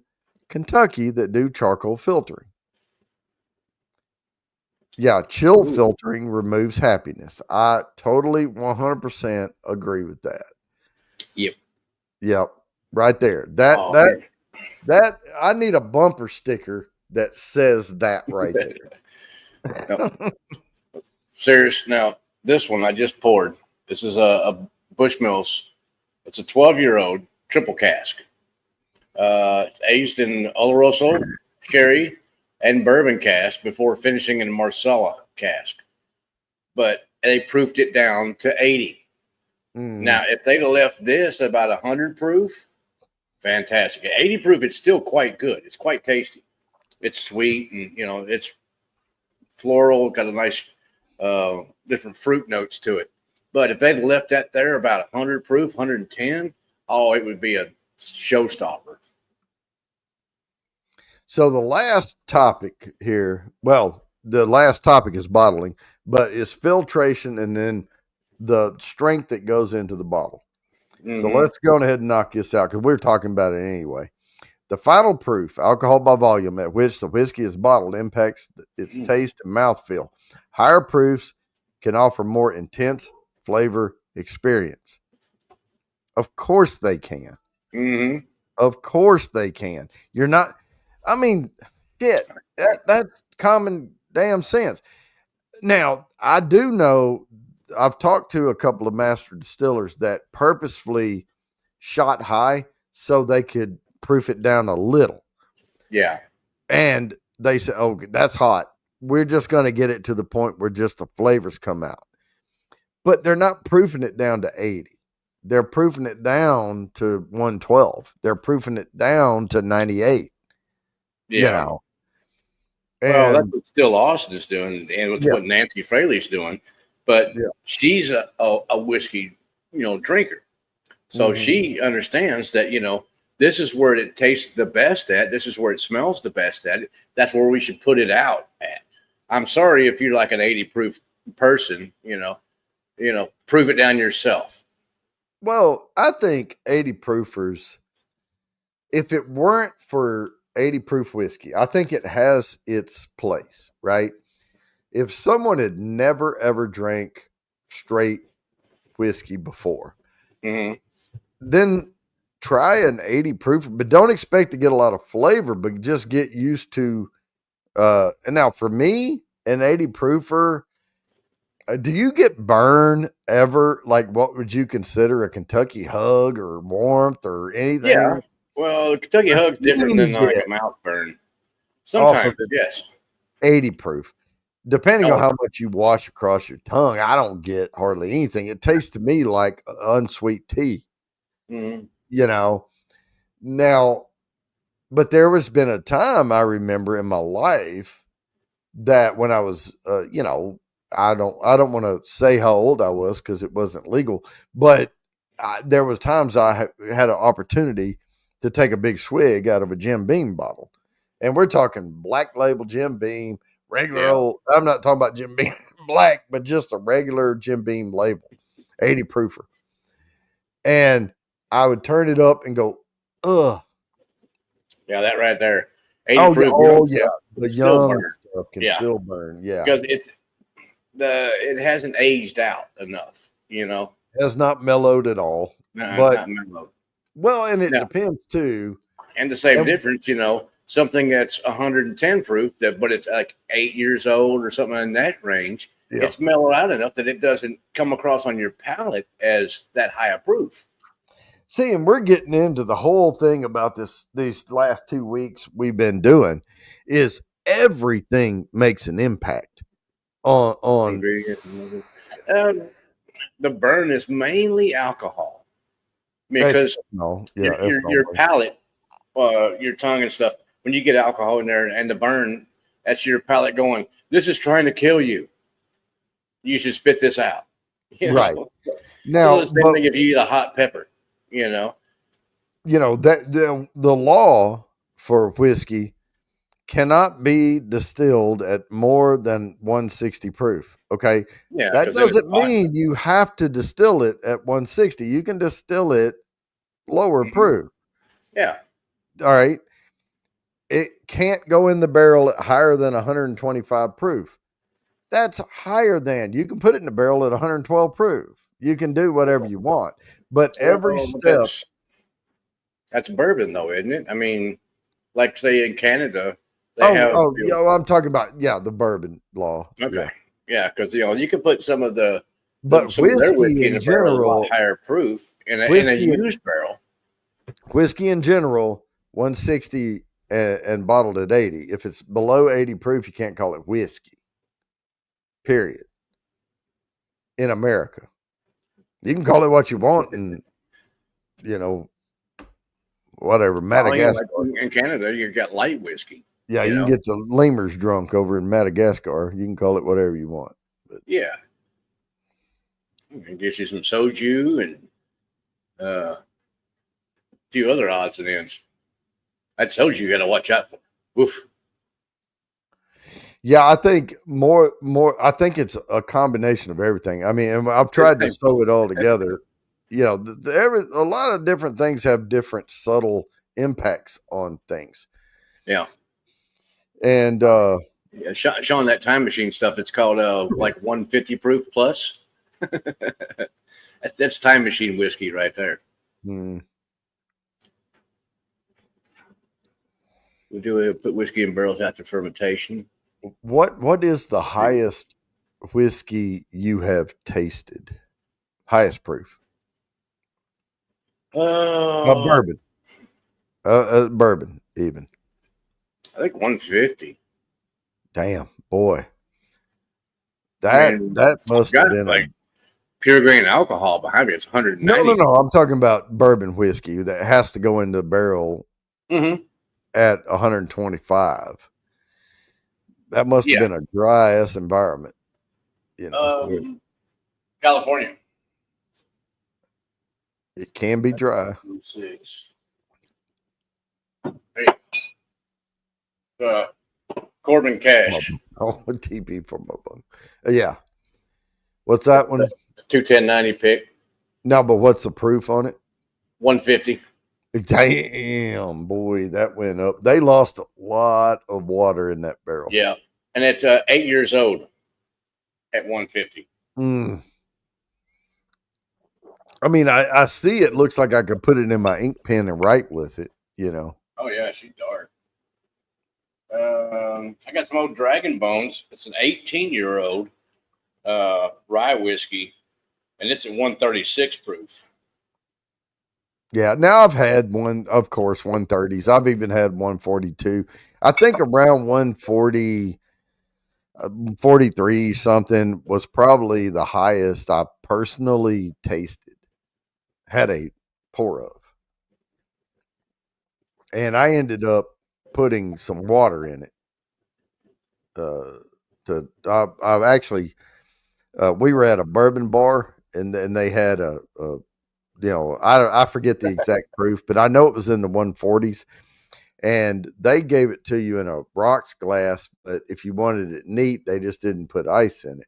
Kentucky that do charcoal filtering. Yeah, chill Ooh. filtering removes happiness. I totally 100% agree with that. Yep. Yep, right there. That Oh, that that I need a bumper sticker that says that right no, there. serious. Now, this one I just poured. This is a Bushmills. It's a 12-year-old triple cask. It's aged in Oloroso, sherry, and bourbon cask before finishing in Marsala cask. But they proofed it down to 80. Mm, Now, if they'd have left this about 100 proof, fantastic. At 80 proof, it's still quite good. It's quite tasty. It's sweet and it's floral, got a nice different fruit notes to it. But if they'd left that there about 100 proof, 110, oh, it would be a showstopper. So the last topic here, well, the last topic is bottling, but it's filtration and then the strength that goes into the bottle. Mm-hmm. So let's go ahead and knock this out because we're talking about it anyway. The final proof, alcohol by volume, at which the whiskey is bottled impacts its taste and mouthfeel. Higher proofs can offer more intense flavor experience. Of course they can. Mm-hmm. Of course they can. You're not, I mean, shit, that's common damn sense. Now, I do know, I've talked to a couple of master distillers that purposefully shot high so they could proof it down a little. Yeah. And they said, oh, that's hot. We're just going to get it to the point where just the flavors come out. But they're not proofing it down to 80. They're proofing it down to 112. They're proofing it down to 98. Yeah. You know. Well, that's what Still Austin is doing, and it's what Nancy Fraley's doing. But she's a whiskey, drinker. So she understands that, this is where it tastes the best at. This is where it smells the best at. That's where we should put it out at. I'm sorry if you're like an 80 proof person, prove it down yourself. Well, I think 80 proofers, if it weren't for 80 proof whiskey, I think it has its place, right? If someone had never ever drank straight whiskey before, then try an 80 proof, but don't expect to get a lot of flavor, but just get used to. And now for me, an 80 proofer, do you get burn ever? Like, what would you consider a Kentucky Hug or warmth or anything? Yeah. Well, Kentucky Hug's different than like a mouth burn. Sometimes, yes. 80 proof. Depending on how much you wash across your tongue, I don't get hardly anything. It tastes to me like unsweet tea. Now, but there has been a time I remember in my life that when I was, I don't want to say how old I was because it wasn't legal, but there was times I had an opportunity to take a big swig out of a Jim Beam bottle, and we're talking Black Label Jim Beam, regular old. I'm not talking about Jim Beam Black, but just a regular Jim Beam label, 80 proofer, and I would turn it up and go, ugh. Yeah, that right there. 80 proof, the young stuff can still burn. Yeah, because it hasn't aged out enough. It has not mellowed at all. Not mellowed. Well, and it depends too. And the same difference, something that's 110 proof, but it's like 8 years old or something in that range. Yeah. It's mellowed out enough that it doesn't come across on your palate as that high a proof. See, and we're getting into the whole thing about these last 2 weeks we've been doing is everything makes an impact on the burn is mainly alcohol because your palate, your tongue and stuff, when you get alcohol in there and the burn, that's your palate going, this is trying to kill you. You should spit this out. Right. Now, it's the same thing if you eat a hot pepper. That the law for whiskey cannot be distilled at more than 160 proof. Okay. Yeah. That doesn't mean you have to distill it at 160. You can distill it lower proof. Yeah. All right. It can't go in the barrel at higher than 125 proof. That's higher than. You can put it in the barrel at 112 proof. You can do whatever you want, but every step. That's bourbon, though, isn't it? I mean, like say in Canada, I'm talking about the bourbon law. Okay, yeah, because you can put some of the whiskey in general higher proof in a used barrel. Whiskey in general, 160 and bottled at 80. If it's below 80 proof, you can't call it whiskey. Period. In America. You can call it what you want, and whatever. Madagascar. In Canada, you got light whiskey. Yeah, You you can know, get the lemurs drunk over in Madagascar. You can call it whatever you want. But yeah, and get you some soju and a few other odds and ends. That soju you got to watch out for. Oof. yeah, I think more. I think it's a combination of everything. I mean, and I've tried to Everything. sew it all together. You know, a lot of different things have different subtle impacts on things, Yeah. and Yeah, Sean, that time machine stuff, it's called like 150 proof plus. That's time machine whiskey right there. hmm, We do put whiskey in barrels after fermentation. what is the highest whiskey you have tasted? Highest proof? Uh, Bourbon. Bourbon, even. I think 150. Damn, boy. I That mean, that I've must have got been a like pure grain alcohol behind me. It's no. 190. I'm talking about bourbon whiskey that has to go into the barrel Mm-hmm. at 125. That must have Yeah. been a dry ass environment, you know, where California. it can be dry. 6. Hey, Corbin Oh, Cash. TP for my bum. Yeah. What's that one? 21090 pick. No, but what's the proof on it? 150. Damn, boy, that went up. They lost a lot of water in that barrel. Yeah. And it's 8 years old at 150. Mm. I mean, I see it looks like I could put it in my ink pen and write with it, you know. Oh, yeah. She's dark. I got some old Dragon Bones. It's an 18-year-old rye whiskey, and it's at 136 proof. Yeah, now I've had one, of course, 130s. I've even had 142. I think around 140, 43 something was probably the highest I personally tasted, had a pour of. And I ended up putting some water in it. I've actually, we were at a bourbon bar and then they had I forget the exact proof, but I know it was in the 140s. And they gave it to you in a rocks glass, but if you wanted it neat, they just didn't put ice in it.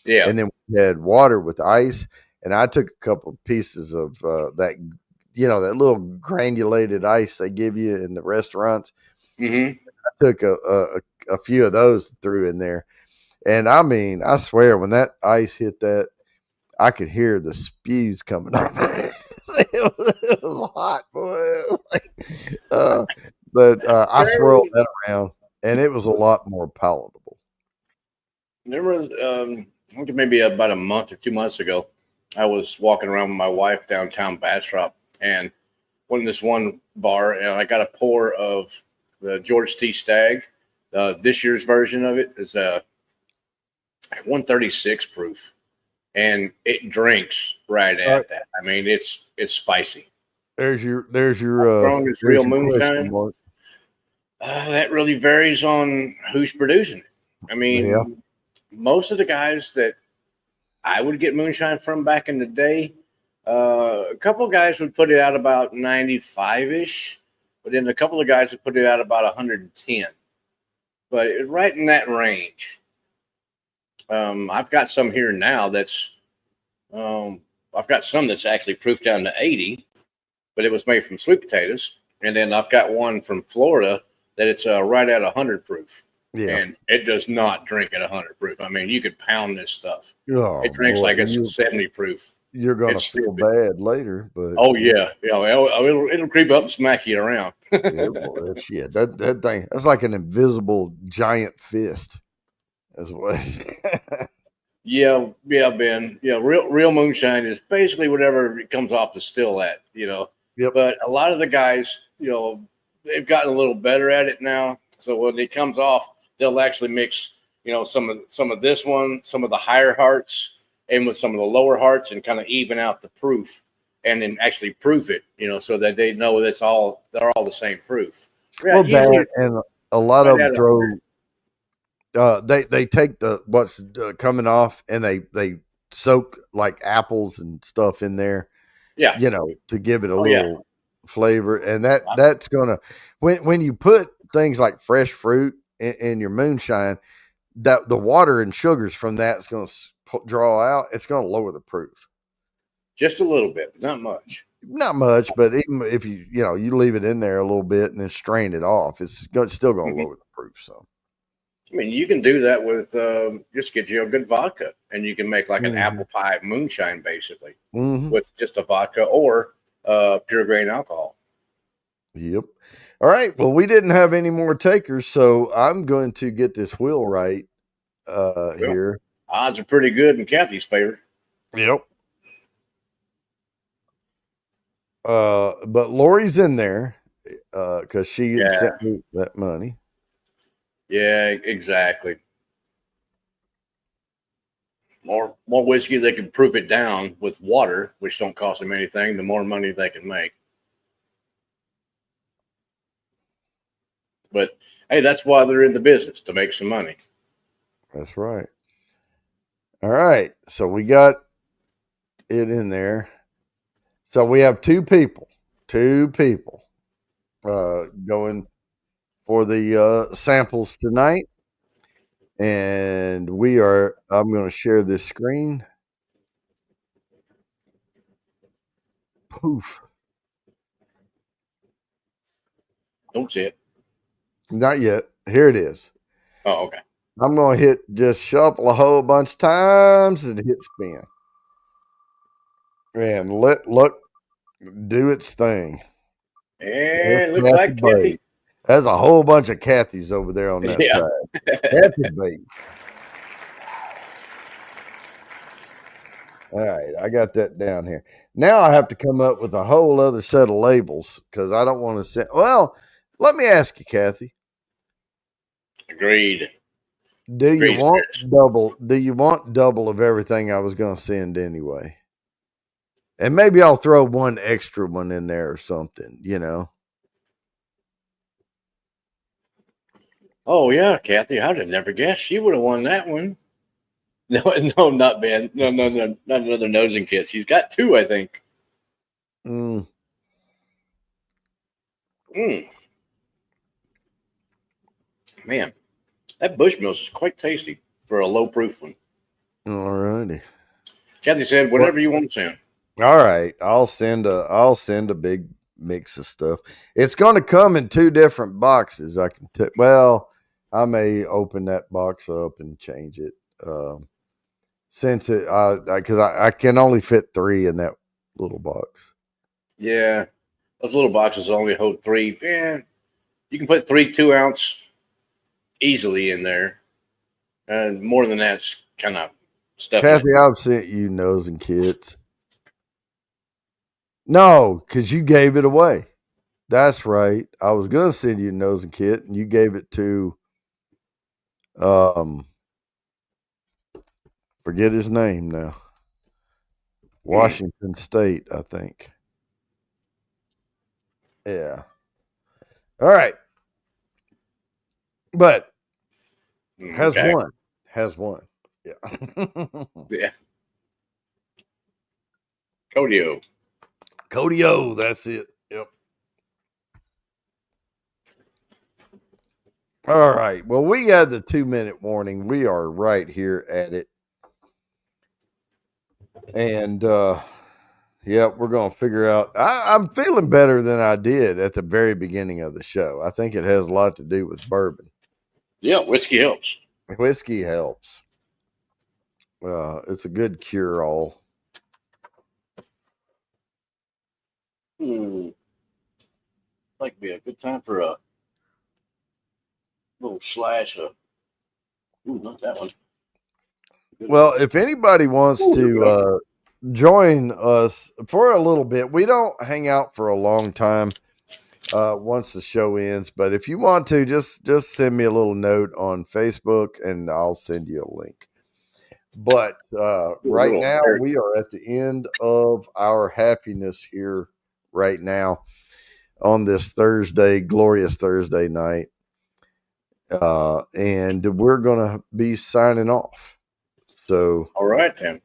Yeah. And then we had water with ice, and I took a couple of pieces of that, that little granulated ice they give you in the restaurants. Mm-hmm. I took a few of those and threw in there, and I mean, I swear, when that ice hit that, I could hear the spews coming up. It was hot, boy. But I swirled that around, and it was a lot more palatable. There was, I think maybe about a month or 2 months ago, I was walking around with my wife downtown Bastrop and went in this one bar, and I got a pour of the George T. Stagg. This year's version of it is 136 proof, and it drinks right at that. I mean, it's spicy. There's your Strong as real moonshine. Mark. That really varies on who's producing it. I mean, most of the guys that I would get moonshine from back in the day, a couple of guys would put it out about 95-ish, but then a couple of guys would put it out about 110. But it's right in that range. I've got some here now I've got some that's actually proof down to 80, but it was made from sweet potatoes. And then I've got one from Florida that it's right at 100 proof. Yeah. And it does not drink at 100 proof. I mean, you could pound this stuff. Oh, It drinks boy, like it's 70 proof. You're going to It's feel stupid. bad later, but Oh, yeah. It'll creep up and smack you around. yeah, boy, that thing, that's like an invisible giant fist. That's what Yeah, Ben. Yeah, real moonshine is basically whatever it comes off the still at. Yep. But a lot of the guys, they've gotten a little better at it now. So when it comes off, they'll actually mix, some of this one, some of the higher hearts, and with some of the lower hearts, and kind of even out the proof, and then actually proof it, so that they know they're all the same proof. Yeah, well, usually, that a lot Find of them that out throw. there. They take the what's coming off and they soak like apples and stuff in there, Yeah. you know, to give it a Oh yeah. little flavor. And that's gonna when you put things like fresh fruit in your moonshine, that the water and sugars from that is going to draw out. It's going to lower the proof. Just a little bit, but not much. Not much, but even if you leave it in there a little bit and then strain it off, it's still going to Mhm. lower the proof. So. I mean, you can do that with just get you a good vodka, and you can make like an Mm-hmm. apple pie moonshine, basically, Mm-hmm. with just a vodka or pure grain alcohol. Yep. All right. Well, we didn't have any more takers, so I'm going to get this wheel right Well, here. odds are pretty good in Kathy's favor. Yep. But Lori's in there because she had Yeah, sent me that money. yeah, exactly. More whiskey, they can proof it down with water, which don't cost them anything. The more money they can make. But hey, that's why they're in the business, to make some money. That's right. All right. So we got it in there. So we have two people going for the samples tonight. And I'm going to share this screen. Poof. Don't see it. Not yet. Here it is. Oh, okay. I'm going to just shuffle a whole bunch of times and hit spin. And let luck do its thing. And looks like Kathy. There's a whole bunch of Kathys over there on that side. Kathy Bates. All right, I got that down here. Now I have to come up with a whole other set of labels because I don't want to send. Well, let me ask you, Kathy. Agreed. Do you want double? Do you want double of everything I was going to send anyway? And maybe I'll throw one extra one in there or something. Oh yeah, Kathy. I'd have never guessed she would have won that one. No, no, not Ben. No, not another nosing kit. She's got two, I think. Mm. Man, that Bushmills is quite tasty for a low proof one. All righty. Kathy said, "Whatever you want to send." All right, I'll send a big mix of stuff. It's going to come in two different boxes. I may open that box up and change it. Since because I can only fit 3 in that little box. Yeah, those little boxes only hold 3. Yeah, you can put 3 2-ounce easily in there, and more than that's kind of stuff. Kathy, I've sent you nosing kits. No, because you gave it away. That's right. I was going to send you a nosing kit, and you gave it to forget his name now. Washington State, I think. Yeah. All right. But has one. Yeah. Yeah. Codio. Codio, that's it. Yep. All right. Well, we had the 2-minute warning. We are right here at it. And yeah, we're going to figure out. I'm feeling better than I did at the very beginning of the show. I think it has a lot to do with bourbon. Yeah, whiskey helps. Whiskey helps. It's a good cure-all. Like be a good time for a little slash of. Ooh, not that one. Well, if anybody wants to join us for a little bit, we don't hang out for a long time once the show ends. But if you want to, just send me a little note on Facebook, and I'll send you a link. But right now, we are at the end of our happiness here right now on this Thursday, glorious Thursday night. And we're going to be signing off. So, All right, then.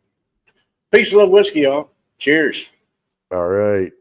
Peace, love, whiskey, y'all. Cheers. all right.